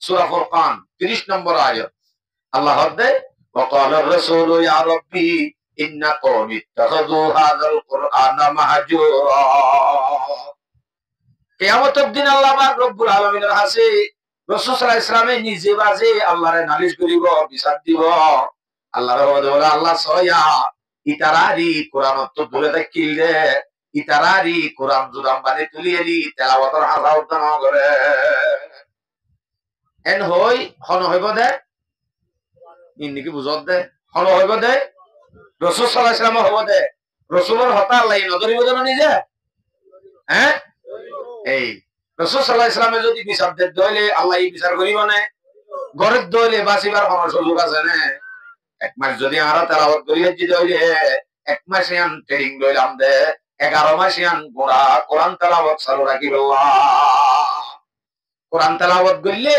সূরা ফুরকান 30 নম্বর আয়াত আল্লাহ হদে وقال الرسول يا ربي إن قوم اتخذوا هذا القرآن مهجورا। কিয়ামতের দিন আল্লাহ পাক রব্বুল আলামিনের কাছে রাসূল সাল্লাল্লাহু আলাইহি ওয়াসাল্লাম নিজে বাজে আল্লাহরে নালিশ করিব, বিচার দিব। আল্লাহর বলে আল্লাহ সয়া ইতারারি কোরআন অর্থ দূরে থাকিলে ইতারারি কোরআন জুদাম বানে তুলিয়েরি তেলাওয়াতের হাজা উদ্দান করে এন হই হন হইব দে ইন্দিকে বুঝত দে হন হইব দে রাসূল সাল্লাল্লাহু আলাইহি ওয়াসাল্লাম হইব দে রাসূলের হতা আল্লাহ নজরিব জানো নিজে হ্যাঁ এই রাসূল সাল্লাল্লাহু আলাইহি ওয়াসাল্লাম যদি বিচার দে দইলে আল্লাহ এই বিচার করিব না গরের দইলে বাসিবার কোন সুযোগ আছে না। এক মাস যদি আরা তেলাওয়াত করিয়ে দি দইলে এক মাসে আন ট্রেনিং লইলাম দে 11 মাসিয়ান গোড়া কোরআন তেলাওয়াত চালু রাখিব। কোরআন তেলাওয়াত করলে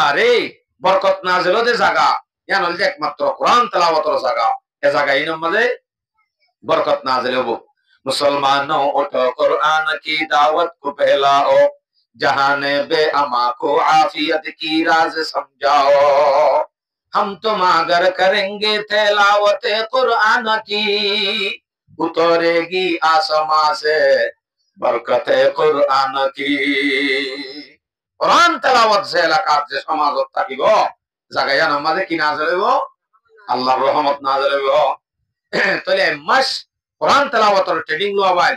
আরে বরকত নাযিল দে জায়গা ইয়ান হল যে একমাত্র কোরআন তেলাওয়াতের জায়গা এ জায়গা এই নম্বরে বরকত নাযিল হবো। मुसलमानों उठो कुरान की दावत को फैलाओ, जहाने बे अमा को आफियत की राज समझाओ। हम तुम अगर करेंगे तिलावत कुरान की, उतरेगी आसमां से बरकत कुरान की। कुरान तिलावत से एलाका যে সমাজত থাকিব জায়গা নামাজে কি নাযিল হইব আল্লাহর রহমত নাযিল হইব। তাহলে মাস কোরআন তেলাওয়াতের ট্রেনিং লওয়া ভাই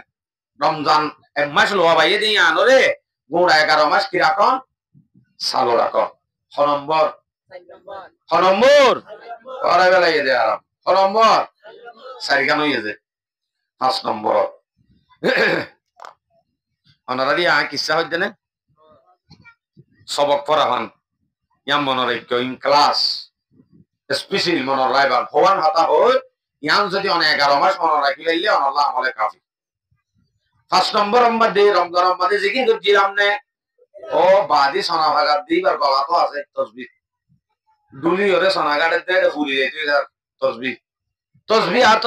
রমজান এক মাস লওয়া ভাই এদিন আনরে গোড়া 11 মাস কি রাখুন চালু রাখুন। ছ নম্বর পরে বেলা ইয়ে দেয় আরাম ছ নম্বর 4 গান হয়ে যায় 5 নম্বর অনারারি কিসা হইতে না সবক পড়া হন ইয়াম মনের ইন ক্লাস স্পেশাল মনের রাইবার হওয়ান হাতা হয় ইয়ান যদি অনেক 11 মাস মনে রাখি লাইলে আল্লাহ আমলে কাফি। 5 নম্বর মধ্যে রমজান মধ্যে জিকির করছিলাম নে ও বাদি সোনা ভাগাত দিবার গলা তো আছে তাসবিহ দুলি ওরে সোনা গাড়ে দে ফুলি যাইতে তাসবিহ আত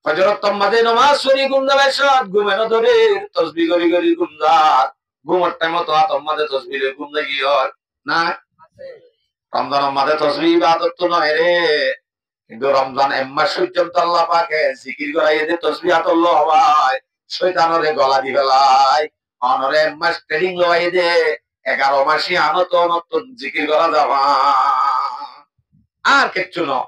ফজরত মধ্যে নামাজ পড়ি গুমদা বেশত ঘুমে না ধরে তাসবিহ করি করি গুমদার ঘুমার টাইম তো আত মধ্যে তাসবিহ গুমদা কি হয় না রমজান মধ্যে তাসবিহ ইবাদত তো নয় রে। কিন্তু রমজান এম্মা পর্যন্ত আল্লাহ পাকে জিকির করাই দে তাসবিহাতুল্লাহ হয় শয়তানরে গলা দি ফেলাই অনরে এম্মা ট্রেনিং লওয়াই দে 11 মাসই আনত নতুন জিকির করা যাবা আর কিচ্ছু না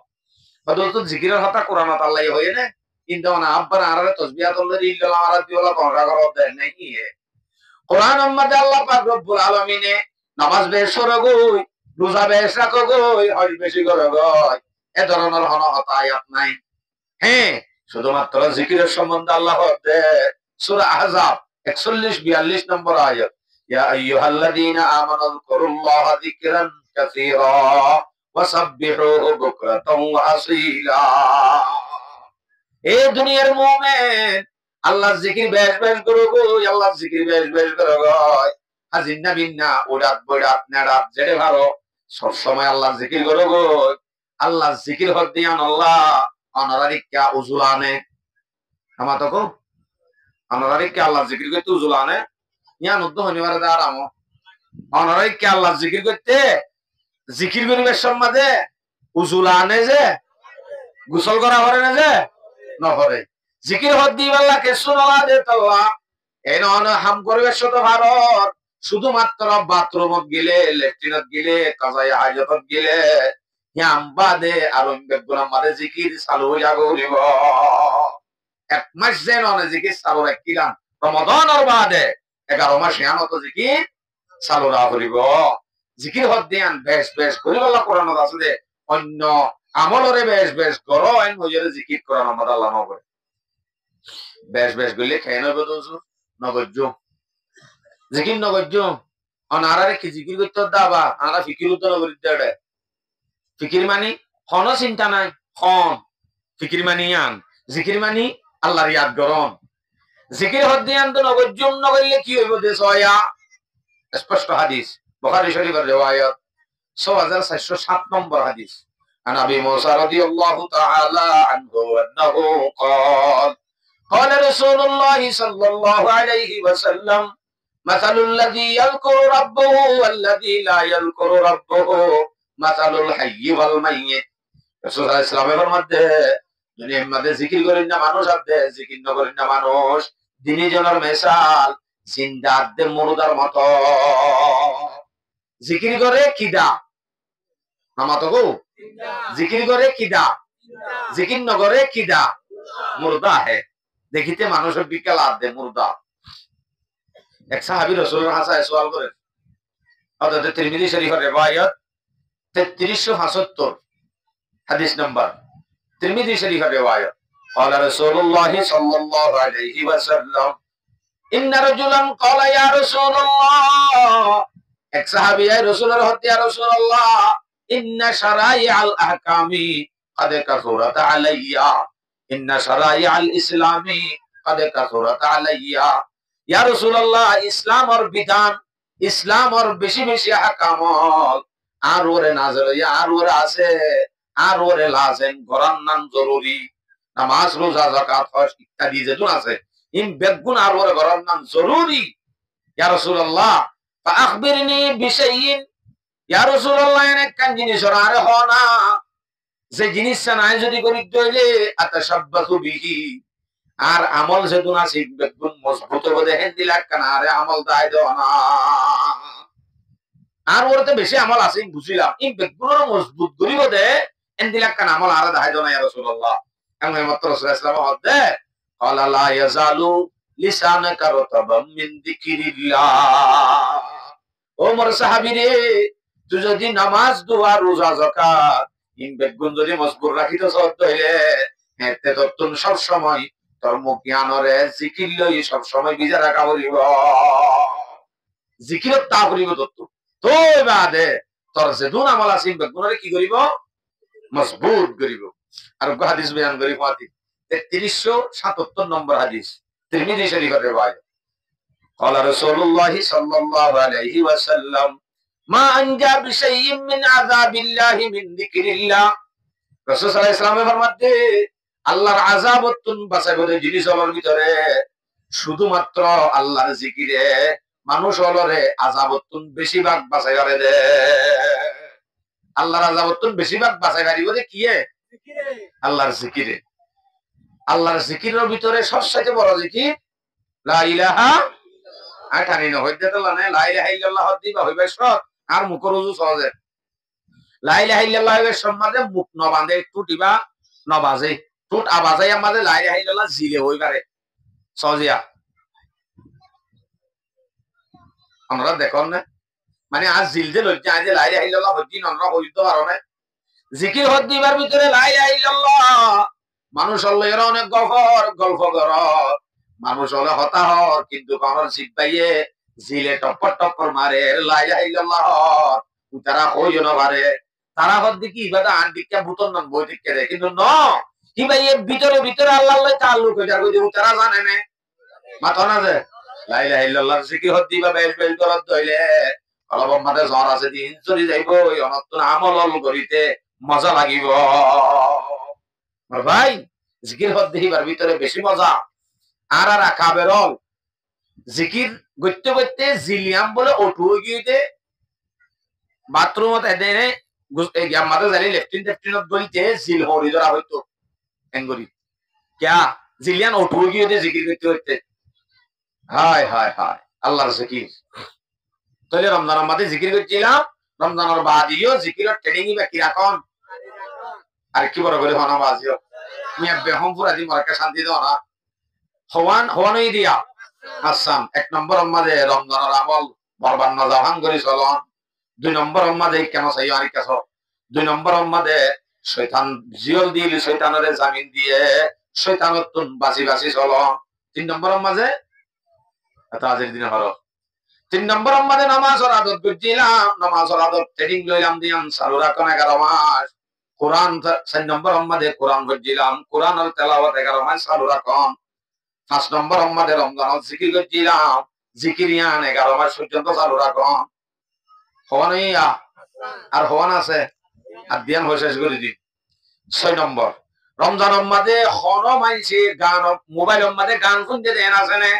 বদল জিকিরের কথা কোরআনত আল্লাহ হই না কিন্তু না আব্বার আরে তাসবিহাতুল্লাহ দিল আমার দিওলা তোমরা করো দেন নাকি কোরআন মধ্যে আল্লাহ পাক রব্বুল আলামিনে নামাজ বেশ করো গই রোজা বেশ রাখো গই হজ বেশি করো গই এ ধরনের কোন আয়াত নাই। হ্যাঁ শুধুমাত্র জিকিরের সম্বন্ধে আল্লাহ সূরা আহজাব 41-42 নম্বর আয়াত ইয়া আইয়ুহাল্লাযীনা আমানু যকুরুল্লাহা যিকরান কাসীরা ওয়াসাব্বিহুহু বুকরাতাও ওয়া আসীলা। এই দুনিয়ার মুমিন আল্লাহর জিকির বেশ বেশ করো গো আল্লাহর জিকির বেশ বেশ করো গো হাজিনা বিন্না ওরাত বড়াত নারাত জেরে ভালো সব সময় আল্লাহর জিকির করো গো। আল্লাহ জিকির হদিয়ান আল্লাহ অনারারিক কে উজুলানে আমা তো কো অনারারিক কে আল্লাহ জিকির করতে উজুলানে ইয়ান উদ্দ হনিবার দা আরাম অনারারিক কে আল্লাহ জিকির করতে জিকির করিবার সম্মাদে উজুলানে যে গোসল করা করে না যে না করে জিকির হদি আল্লাহ কে সুনালা দে আল্লাহ এন হাম করবে শত ভারত শুধুমাত্র বাথরুমত গেলে লেট্রিনত গেলে কাজায় হাজতত গেলে বাদে আর মাঝে জিকির চালু হইয়া গরিব 1 মাস যেন জিকির চালু রাখিলাম রমজানের বাদে 11 মাস ইয়ানত জিকির চালু রাখিব। জিকির হদিয়ান বেশ বেশ করিবাল্লাহ কোরআনত আছে যে অন্য আমলরে বেশ বেশ করো আইন হইরে জিকির কোরআন আমাদের আল্লাহ নবরে বেশ বেশ গলে খেয়ে নেবে তো নগর্য জিকির নগর্য অনারারে কি জিকির করতে দাবা আনারা ফিকির উত্তর নগরীতে ফিকির মানি হন চিন্তা নাই হন ফিকির মানি আন জিকির মানি আল্লাহর ইয়াদ গরম জিকির হদ্দিয়ান তো নগর্যম নগরলে কি হইব দেশ হয়া স্পষ্ট হাদিস বুখারী শরীফের রিওয়ায়াত 6407 নম্বর হাদিস عن ابي موسى رضي الله تعالى عنه انه قال قال رسول الله صلى الله عليه وسلم مثل الذي يذكر ربه والذي لا يذكر ربه مثل الحي والميت রাসূল সাল্লাল্লাহু আলাইহি ওয়াসাল্লামের মধ্যে দুনিয়ার মধ্যে জিকির করেন না মানুষ আছে জিকির না করেন না মানুষ দিনী জনের মিসাল জিন্দা দে মুর্দার মতো জিকির করে কিদা নামাতো গো জিকির করে কিদা জিকির নগরে কিদা মুর্দা হে দেখিতে মানুষের বিকাল আদে মুর্দা এক সাহাবী রাসূলের হাসায় সওয়াল করেন হযরত তিরমিজি শরীফের রিওয়ায়াত 3375 হাদিস নাম্বার তিরমিজি শরীফের রিওয়ায়াত قال رسول الله صلى الله عليه وسلم ان رجلا قال يا رسول الله এক সাহাবী রাসূলের হতে ইয়া রাসূলুল্লাহ ইন্না শারাইআল আহকামি قد كثرت علي ان شرائع الاسلام قد كثرت علي ইয়া রাসূলুল্লাহ ইসলাম আর বিধান ইসলাম আর বেশি বেশি আহকাম আর ওরে নাজর আর ওরে আছে আর ওরে লাজেম কোরআন নাম জরুরি নামাজ রোজা যাকাত হজ ইত্যাদি যেগুলো আছে ইন বেগুন আর ওরে কোরআন নাম জরুরি ইয়া রাসূলুল্লাহ ফাআখবিরনি বিশাইইন ইয়া রাসূলুল্লাহ এনে কোন জিনিস আর হনা যে জিনিস নাই যদি করি দইলে আতাশাব্বাতু বিহি আর আমল যেগুলো আছে বেগুন মজবুত হবে দেখেন দিলা কানা আরে আমল দাই দাও না আর ওরতে বেশি আমল আছে বুঝিলাম এই বেগুন মজবুত করিব দে এন দিলা কানা আমল আর দাই দাও না ইয়া রাসূলুল্লাহ এমন মাত্র রাসূলুল্লাহ সাল্লাল্লাহু আলাইহি ওয়াসাল্লাম হদে ক্বালা লা ইয়াজালু লিসানাকা রাতাবাম মিন যিকরিল্লাহ ও মোর সাহাবী রে তুই যদি নামাজ দোয়া রোজা যাকাত ইন বেগুন যদি মজবুত রাখিত সত্য হইলে এতে তো তুই সব সময় তোর মুখ জ্ঞানরে জিকির লই সব সময় বিজা রাখা বলিব জিকির তা করিব তো বাদে তোর যে দুন আমল আছে বেগুনরে কি করিব মজবুত করিব আর হাদিস বয়ান করি ফাতি 3377 নম্বর হাদিস তিরমিজি শরীফের রিওয়ায়াত قال رسول الله صلى الله عليه وسلم ما انجا بشيء من عذاب الله من ذكر الله রাসূল সাল্লাল্লাহু আলাইহি ওয়াসাল্লাম ফরমাতে আল্লাহর আযাবতুন বাঁচাইবে জিনিস হলোর ভিতরে শুধুমাত্র আল্লাহর জিকিরে মানুষ হলরে আযাবতুন বেশিরভাগ বাঁচাই করে দে আল্লাহর আযাবতুন বেশিরভাগ বাঁচাই পারিব দে কিয়ে জিকিরে আল্লাহর জিকিরে আল্লাহর জিকিরের ভিতরে সবচেয়ে বড় জিকির লা ইলাহা আঠানি ন হইতে তো না লা ইলাহা ইল্লাল্লাহ দিবা হইবে সব আর মুখের উজু সহজে লা ইলাহা ইল্লাল্লাহ এর সম্মানে মুখ ন বাঁধে টুটিবা ন বাজে টুট আবাজাই আমাদের লা ইলাহা ইল্লাল্লাহ জিলে হইবারে সহজিয়া আমরা দেখুন না মানে আজ জিলদে লজ্জা আজ লা ইলাহা ইল্লাল্লাহ হজ্জি নরা হইতো পারো না জিকির হদ দিবার ভিতরে লা ইলাহা ইল্লাল্লাহ মানুষ হলো এর অনেক গল্প কর মানুষ হলে হতাহর কিন্তু কারণ শিখবাইয়ে জিলে টপ্পর টপ্পর মারে লা ইলাহা ইল্লাল্লাহ তারা হইও না পারে তারা হদ দেখি ইবাদা আন্ডিকা ভূতর নাম বই ঠিক করে কিন্তু ন কি ভাই এর ভিতরে ভিতরে আল্লাহ আল্লাহ তাআল্লুক হয়ে যাবে তারা জানে না মাথা না যে লা ইলাহা ইল্লাল্লাহ জিকির হদ দিবা বেল বেল করত দইলে কলবম মাঝে জ্বর আছে দিন চলি যাইব ওই অনন্তন আমল করিতে মজা লাগিব ভাই জিকির হদ দিবার ভিতরে বেশি মজা আর আর আকাবেরল জিকির গইতে গইতে জিলিয়াম বলে ওঠু গিয়েতে বাথরুমত এদেনে এই আমাদের জানি লেফটিনত গইতে জিল হরি ধরা হইতো এঙ্গরি क्या জিলিয়ান ওঠু গিয়েতে জিকির করতে হইতে হায় হায় হায় আল্লাহর জিকির তাহলে রমজান আমাদের জিকির করছিলাম রমজানের বাদিও জিকিরের ট্রেনিং বা কি রাখন আর কি বড় করে হনা বাজিও মিয়া বেহমপুর আদি মার্কা শান্তি দাও না হওয়ানই দিয়া আসাম এক নম্বর আমাদের রমজানের আমল বরবান না জাহান করি চলন দুই নম্বর আমাদের কেন চাই আর কাছ দুই নম্বর আমাদের শয়তান জিয়ল দিল শয়তানের জামিন দিয়ে শয়তানতুন বাসি বাসি চলো। 3 নম্বরের মাঝে তাজের দিনে হলো 3 নম্বরের মাঝে নামাজের আদত বুঝিলাম, নামাজের আদত ট্রেনিং লইলাম দিয়াম চালু রাখুন 11 মাস। কোরআন 4 নম্বরের মাঝে কোরআন বুঝিলাম, কোরআনের তেলাওয়াত 11 মাস চালু রাখুন। 5 নম্বরের মাঝে রমজানের জিকির বুঝিলাম, জিকিরিয়ান 11 মাস পর্যন্ত চালু রাখুন। হওয়া আর হওয়ান আছে আর দিয়ান হয়ে শেষ করে দিন। 6 নম্বর রমজানের মাঝে হন মাইছে গান মোবাইলের মাঝে গান শুনতে দেন আছে না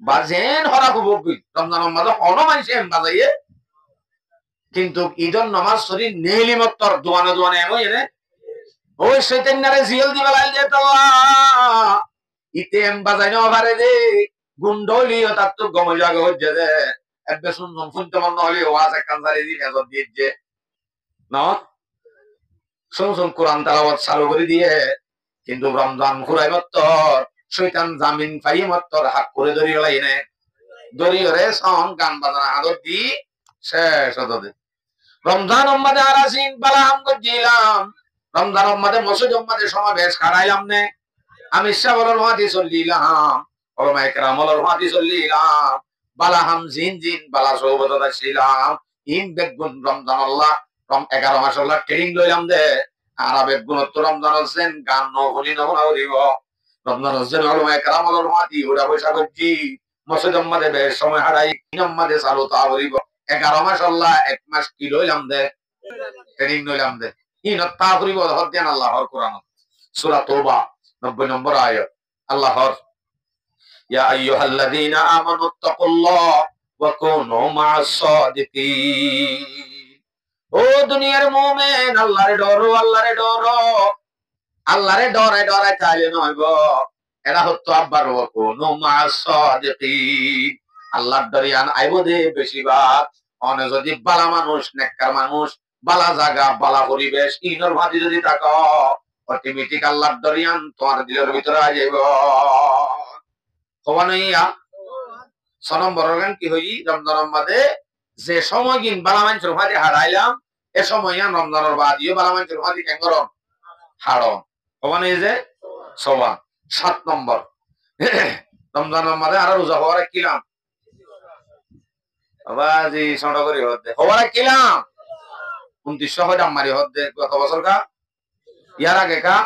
বাজেন হরা খুব রমজানের মাঝে হন মাইছে বাজাইয়ে, কিন্তু ঈদের নামাজ শরীর নেলি মত্তর দোয়ানে দোয়ানে এমন এনে ওই শৈতান্যারে জিয়াল দিবা লাইল যেত ইতে এম বাজাই না পারে রে গুন্ডলি তার তো গম জাগে হচ্ছে যে একবে শুনলাম শুনতে মন হলে ওয়াজ এক কান্দারে দিয়ে এত দিয়ে না শুন কোরআন তেলাওয়াত চালু করে দিয়ে, কিন্তু রমজান ঘুরাই মত্তর শয়তান জামিন পাই মত্তর হাত করে ধরি গেলাই নে ধরি রে সং গান বাজনা আদত দি শেষ হতে। রমজান উম্মাদে আরাসিন বালা হাম করছিলাম, রমজান উম্মাদে মসজিদ উম্মাদে সমাবেশ খাড়াইলাম নে, আমি সাবরের মাটি চললিলাম, ওলামায়ে কেরামের মাটি চললিলাম, বালা হাম জিন জিন বালা সৌবততা ছিলাম, ইন বেগুন রমজান আল্লাহ 11 মাস আল্লাহ ট্রেনিং লইলাম দে। আর বেগুনত্ব রমজান হচ্ছেন গান নহলি নহনা করিব, রমজান হচ্ছেন ওলামায়ে কেরামের মাটি ওরা পয়সা করছি মসজিদ উম্মাদে বেশ সময় হারাই উম্মাদে চালু তা করিব। 11 মাস আল্লাহ 1 মাস কি লইলাম দে ট্রেনিং লইলাম দে ইন তা করিব হদ্দেন আল্লাহর কোরআন সূরা তওবা 90 নম্বর আয়াত আল্লাহর ইয়া আইয়ুহাল্লাযীনা আমানুত্তাকুল্লাহ ওয়া কুনু মা'আস সাদিকিন। ও দুনিয়ার মুমিন আল্লাহরে ডরো, আল্লাহরে ডরো, আল্লাহরে ডরাই ডরাই তাইলে নইব এরা হতো আব্বার ওয়া কুনু মা'আস সাদিকিন। আল্লাহর ডরিয়ান আইব দে বেশিরভাগ অনে যদি বালা মানুষ নেককার মানুষ বালা জায়গা বালা পরিবেশ ইনর ভাতি যদি থাকো অটোমেটিক আল্লাহর ডরিয়ান তোমার দিলের ভিতরে আই যাইব। হওয়া নইয়া 6 নম্বর গান কি হই রমজানের মাঝে যে সময় কিন বালা মানুষের ভাতি হারাইলাম এ সময় রমজানের বাদিও বালা মানুষের ভাতি কেন করম হারম হওয়া নই যে সওয়া। 7 নম্বর রমজানের মাঝে আর রোজা হওয়ার কিলাম বাবাজি ছটা করে হতে হওয়ার কিলাম 2900 হয় দাম মারি হতে গত বছর কা ইয়ার আগে কা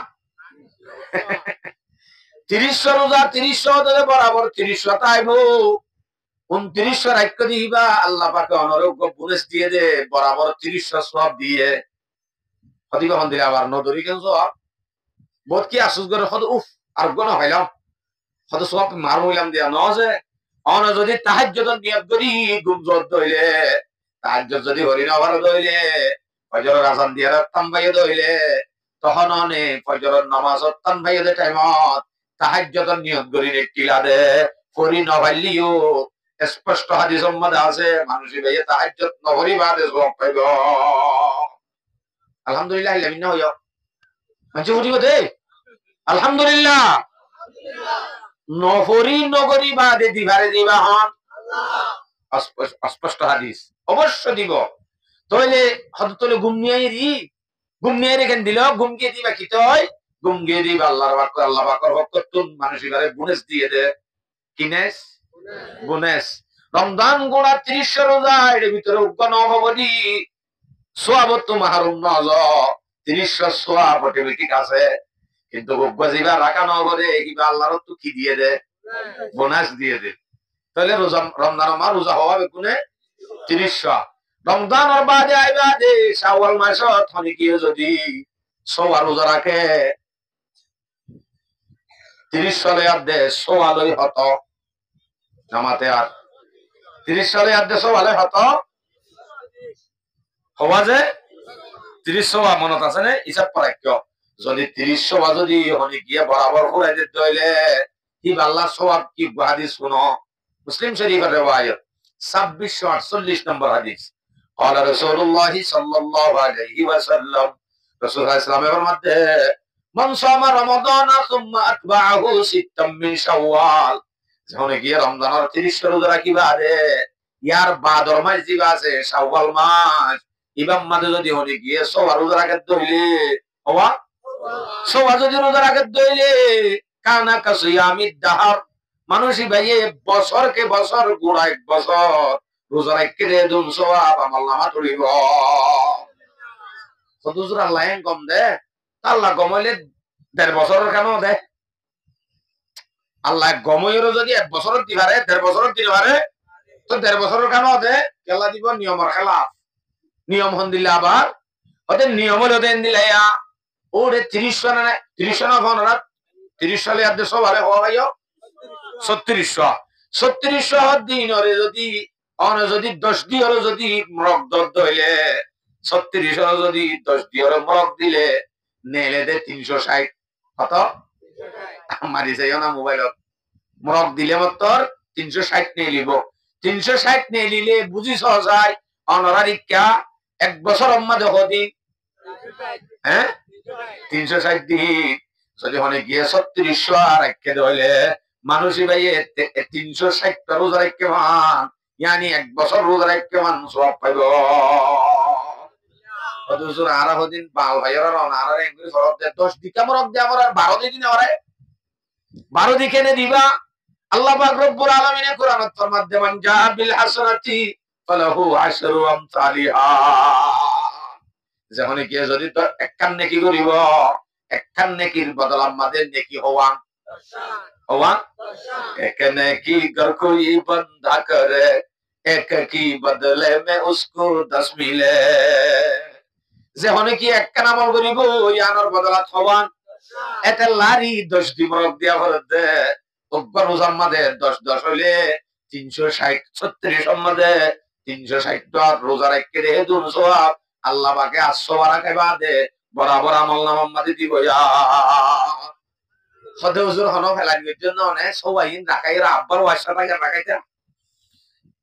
30 রোজা 30 হতে বরাবর 30 তাইব 29 রাখ্য দিবা আল্লাহ পাকে অনরোগ্য বোনাস দিয়ে দে বরাবর 30 সওয়াব দিয়ে হদিবা হন দিলে আবার নদরি কেন সওয়াব বহুত কি আসুস করে হদ উফ আর গণ হইলাম হদ সওয়াব মার হইলাম দিয়া ন যে অন যদি তাহাজ্জুদের নিয়ত করি গুমজত দইলে তাহাজ্জুদ যদি হরি না ভালো দইলে ফজরের আযান দিয়া রাতাম বাইয়ে দইলে তখন অনে ফজরের নামাজ তান বাইয়ে দে টাইমত তাহাজ্জুদের নিয়ত করি নেকিলা দে করি না ভাইলিও স্পষ্ট হাদিসের মধ্যে আছে মানুষ বাইয়ে তাহাজ্জুদ নকরি বাদে সওয়াব পাইব। আলহামদুলিল্লাহ লামিনা হইও মানে হরিব দে আলহামদুলিল্লাহ নহরি নগরী বাদে দিবারে দিবা হন স্পষ্ট হাদিস অবশ্য দিব তইলে হদতলে ঘুমিয়ে রেখেন দিল ঘুমকে দিবা কি তই ঘুমকে দিবা আল্লাহর বাক্য আল্লাহ বাক্যর হকতুন মানুষ এবারে বুনেস দিয়ে দে কিনেস বুনেস রমজান গোড়া 30 রোজা এর ভিতরে উজ্ঞান হবনি সোয়াবত মাহরুম নজ 30 সোয়াব অটোমেটিক আছে, কিন্তু গজিবা রাখা নগরে কিবা আল্লাহর তো কি দিয়ে দে বোনাস দিয়ে দে তাহলে রোজা রমজান আমার রোজা হওয়া বেগুনে 30 রমজানের বাদে আইবা দে শাওয়াল মাসত হনিকি যদি সোয়া রোজা রাখে 30 সালে আর দে সোয়ালই হত জামাতে আর 30 সালে আর দে সোয়ালই হত হওয়া যে 30 সোয়া মনত আছে না হিসাব পরাক্য যদি 30 সোয়া যদি হনি গিয়ে বরাবর ফুরাই দিতে হইলে কি আল্লাহ সওয়াব কি হাদিস শুনো মুসলিম শরীফের riwayat 2648 নম্বর হাদিস قال رسول الله صلى الله عليه وسلم রাসূল সাল্লাল্লাহু আলাইহি মধ্যে মান সামা রমাদান সুম্মা আতবাহু সিত্তাম মিন শাওয়াল যখন গিয়ে রমজানের 30 রোজা রাখিবা রে ইয়ার বাদর মাস দিবা আছে শাওয়াল মাস ইবাম মাঝে যদি হনি গিয়ে সওয়াল রোজা রাখতে হইলে হওয়া সোয়া যদি রোজার আগে দইলে কানা কাসিয়ামিদ দাহার মানুষই ভাইয়ে বছরকে বছর গোড়া এক বছর রোজা রাখতে দে দুন সওয়াব আমল নামা তুলিব হুজুর আল্লাহ কম দে আল্লাহ গমইলে 1.5 বছরের কেন দে আল্লাহ গমইরও যদি 1 বছরের দিবারে 1.5 বছরের দিবারে তো 1.5 বছরের কেন দে খেলা দিব নিয়মের খেলাফ নিয়ম হন দিলে আবার ওদের নিয়ম হলো দেন দিলে ওরে 30 সন না 30 সন ফোন রাত 30 সালে আর দেশো ভালো হওয়া ভাইও 3600 দিন ওরে যদি অন যদি 10 দি ওরে যদি মরক দর্দ হইলে 3600 যদি 10 দি ওরে মরক দিলে নেলে দে 360 কত মারি যাইও না মোবাইলত মরক দিলে মাত্র 360 নিয়ে লিব 360 নিয়ে নিলে বুঝি সহজায় অনারারিকা 1 বছর আম্মা দেখো দিন হ্যাঁ 360 দিন যদি হনে গিয়ে 3600 আর একে ধইলে মানুষই ভাই 360 রোজা রাখতে মান ইয়ানি 1 বছর রোজা রাখতে মান সব পাইব হুজুর আর দিন বাল ভাইরা আর এঙ্গুরি ফরত দে 10 দিকে মরক দে আমার আর 12 দিন আমারে 12 দিকে নে দিবা আল্লাহ পাক রব্বুল আলামিন কোরআনত ফরমাতে মান জা বিল হাসানাতি ফালাহু আশরু আমসালিহা যখন কি যদি তো একখান নেকি করিব একখান নেকির বদল আমাদের নেকি হওয়া হওয়া এক নেকি কর কোই বন্দা করে এক কি বদলে মে উসকো 10 মিলে যখন কি একখান আমল করিব ইয়ানোর বদলাত হওয়া এটা লারি 10 দিন মরক দিয়া হরতে একবার রোজার মাঝে 10 হইলে 360 36 মধ্যে 360 রোজা রাখতে রে দুন সওয়াব আল্লাহ পাকে 800 বারাকা বাদে বরাবর আমল নামাম্মাদি দিব ইয়া সদে হুজুর হনো ফেলানির জন্য অনেক সবাই রাখাইরা আব্বার ওয়াসা থাকে রাখাইতা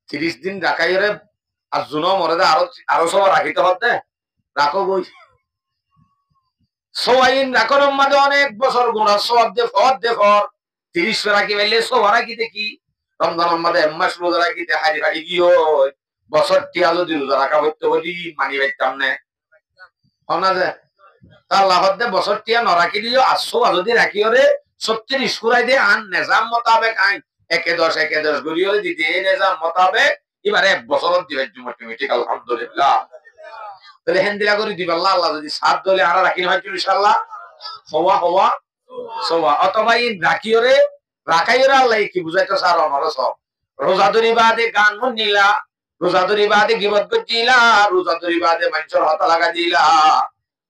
30 দিন রাখাইরে আর জুনো মরে আরো সব রাখিতে হতে রাখো বই সবাইন রাখর মাঝে অনেক বছর গোড়া সব দে ফর 30 রাখি পাইলে সব রাখি দেখি রমজানের মাঝে মাস রোজা রাখিতে হারি হারি গিয়ে বছর টিয়া যদি রোজা রাখা হইতে বলি মানি পাইতাম না না যে আল্লাহ দে বছর টিয়া ন রাখি দিও 800 যদি রাখি ওরে 36 ফুরাই দে আন নিজাম মোতাবেক আইন 1-10 গড়িয়ে দিতে নিজাম মোতাবেক এবারে 1 বছর দিবে অটোমেটিক আলহামদুলিল্লাহ তাহলে হেন্দিলা করে দিবা আল্লাহ যদি 7 দলে আর রাখি হয় ইনশাআল্লাহ হওয়া সওয়া অথবা ইন রাখিওরে রাখাইরা আল্লাহ কি বুঝাইতো স্যার আমার সব রোজাদুরি বাদে গান শুনিলা রোজাদুরি বাদে গিবত করছিলা রোজাদুরি বাদে মানুষের হাত লাগা দিলা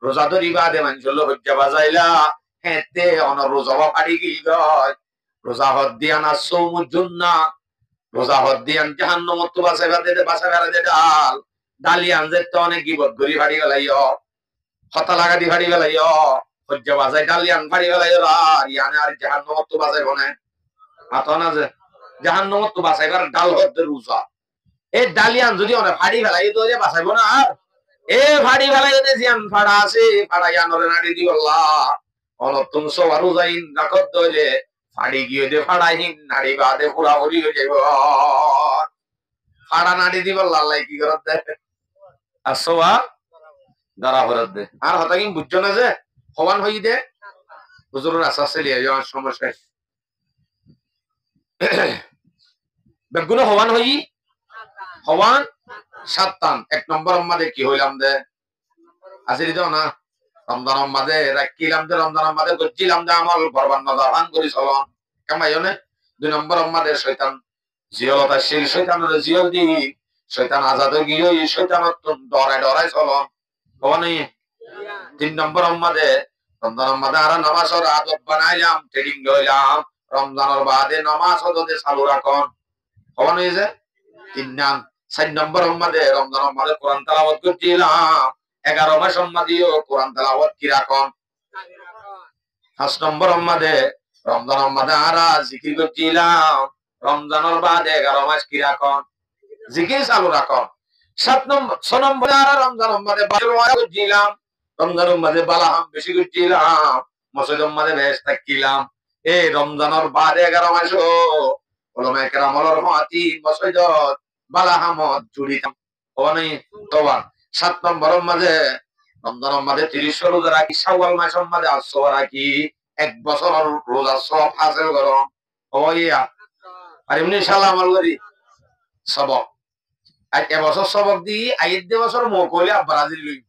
রোজাদুরি বাদে মানুষের হজ্জা বাজাইলা হেতে অন রোজা পাড়ি গিল রোজা হদ দিয়ানা সৌমু জুন্না রোজা হদ দিয়ান জাহান্নামত তো বাসাইবা দে ডাল ডালিয়ান যে তো অনেক গিবত গরি ফাড়ি গলাইও হতা লাগা দি ফাড়ি গলাইও হজ্জা বাজাই ডালিয়ান ফাড়ি গলাইও আর ইয়ানে আর জাহান্নামত তো বাজাইব না মাথা না যে জাহান্নামত তো বাসাইবার ডাল হদ রোজা এই ডালিয়ান যদি অনেক ফাড়ি ফেলাই তো বাসাইব না আর এ ফাড়ি ফেলাই দে জিয়ান ফাড়া আছে ফাড়া ইয়ানরে নাড়ি দি আল্লাহ অনতুন সওয়া রোজাইন রাখত দইলে ফাড়ি গিয়ে দে ফাড়াইন নাড়ি বাদে পুরা হরি হয়ে যাইব ফাড়া নাড়ি দিব আল্লাহ কি করত দে আর সওয়া দাঁড়া হরত দে আর হতা কি বুঝছো না যে হওয়ান হই দে হুজুরের আশা চলিয়ে যাওয়ার সমস্যা বেগুন হওয়ান হই হওয়ান 7 টান 1 নম্বর আমাদের কি হইলাম দে আসিলি তো না রমজানের মাঝে রাখিলাম যে রমজানের মাঝে করছিলাম যে আমল বরবাদ নজাবান করি চলন কামাইও না 2 নম্বর আমাদের শয়তান জিয়লতা শিল শয়তানের জিয়ল দি শয়তান আজাদ গিয়ে শয়তানের ডরাই চলন কোন 3 নম্বর আমাদের রমজানের মাঝে আর নামাজের আদব বানাইলাম ট্রেনিং লইলাম রমজানের বাদে নামাজ ওদের চালু রাখন কোন হইছে 3 নাম 4 নম্বর আমাদের রমজানের মাঝে কোরআন তেলাওয়াত করছিলাম 11 মাস সম্মাদিও কোরআন তেলাওয়াত কি রাখন 5 নম্বর আমাদের রমজানের মাঝে আরা জিকির করছিলাম রমজানের বাদে 11 মাস কি রাখন জিকির চালু রাখন 7 নম্বর 6 নম্বর আরা রমজানের মাঝে করছিলাম রমজানের মাঝে বালাহাম বেশি করছিলাম মসজিদের মাঝে বেশ থাকিলাম এই রমজানের বাদে 11 মাস ওলামায়ে কেরামর হাতি মসজিদত বালাহামত জুড়িতাম ওনে তোবা 7 নম্বরের মাঝে রমজান মাঝে 30 রোজা রাখি, শাওয়াল মাস মাঝে 800 রাখি, 1 বছর রোজা সব হাসিল করো ওইয়া আর এমনি ইনশাআল্লাহ আমল করি সবক আর এবছর সবক দি আইত দে বছর মো কইলে ব্রাজিল লই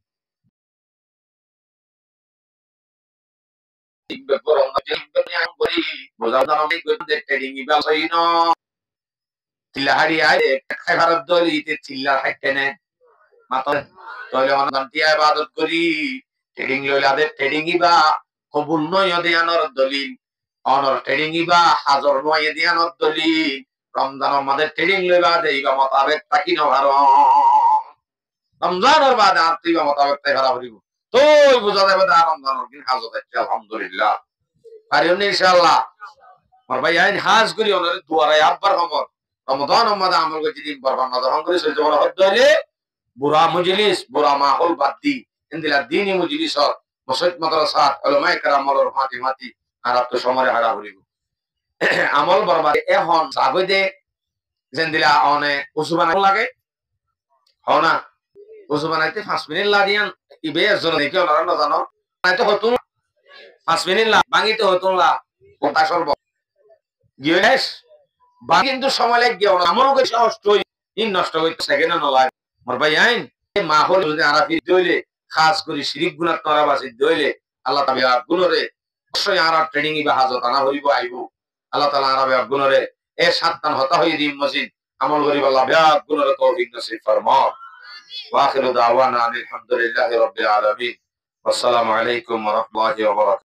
ইবে করম না ইবে নিয়াম করি বোঝাও দাও কি কইতে ট্রেডিং ইবা সইনো তিলাহারি আয় খাই ভারত দলিতে চিল্লা খাইতেনে মাত্র তইলে অনন্তিয়া ইবাদত করি ট্রেডিং লইলাদের ট্রেডিং ইবা কবুল নয় দেয়ানোর দলিল অনর ট্রেডিং ইবা হাজার নয় দেয়ানোর দলিল রমজানের মাঝে ট্রেডিং লইবা দেইবা মোতাবেক তাকি নভার রমজানের বাদে আত্মীয় মোতাবেক তাই ভাড়া ভরিব তুই বুঝা যাবে না রমজানের দিন হাজত আছে আলহামদুলিল্লাহ পারি ইনশাআল্লাহ আমার ভাই আইন হাজ করি ওনার দুয়ারে আব্বার খবর রমজানের মাঝে আমল করে দিন বরবাদ না দহন করে চলতে বড় হদ হইলে বুড়া মজলিস বুড়া মাহল বাদ দি ইন্দিলা দিনী মজলিস মসজিদ মাদ্রাসা উলামায়ে কেরামর ফাতি মাতি আর তো সমরে হাড়া ভরিব আমল বরবাদ এখন সাগদে জেন্দিলা অনে উসুবান লাগে হও না উসু বানাইতে 5 মিনিট লাগিয়ান ইবে জন দেখি ওনারা না জানো বানাইতে হতো 5 মিনিট ভাঙিতে হতো না কথা সর্ব গিয়েস বা কিন্তু সময় লাগে গিয়ে আমল করে নষ্ট হই ইন নষ্ট হইতে সেকেন্ড না লাগে মোর ভাই আইন এই মাহল যদি আরাফি দইলে খাস করে শিরিক গুনাহ করা বাসি দইলে আল্লাহ তাআলা গুণরে অবশ্যই আর ট্রেনিং ইবা হাজত আনা হইব আইব আল্লাহ তাআলা আরবে গুণরে এ সাতটান হতা হই দিন মসজিদ আমল করিব আল্লাহ বিয়া গুণরে তৌফিক নসিব ফরমাও واخر دعوانا الحمد لله رب العالمين والسلام عليكم ورحمه الله وبركاته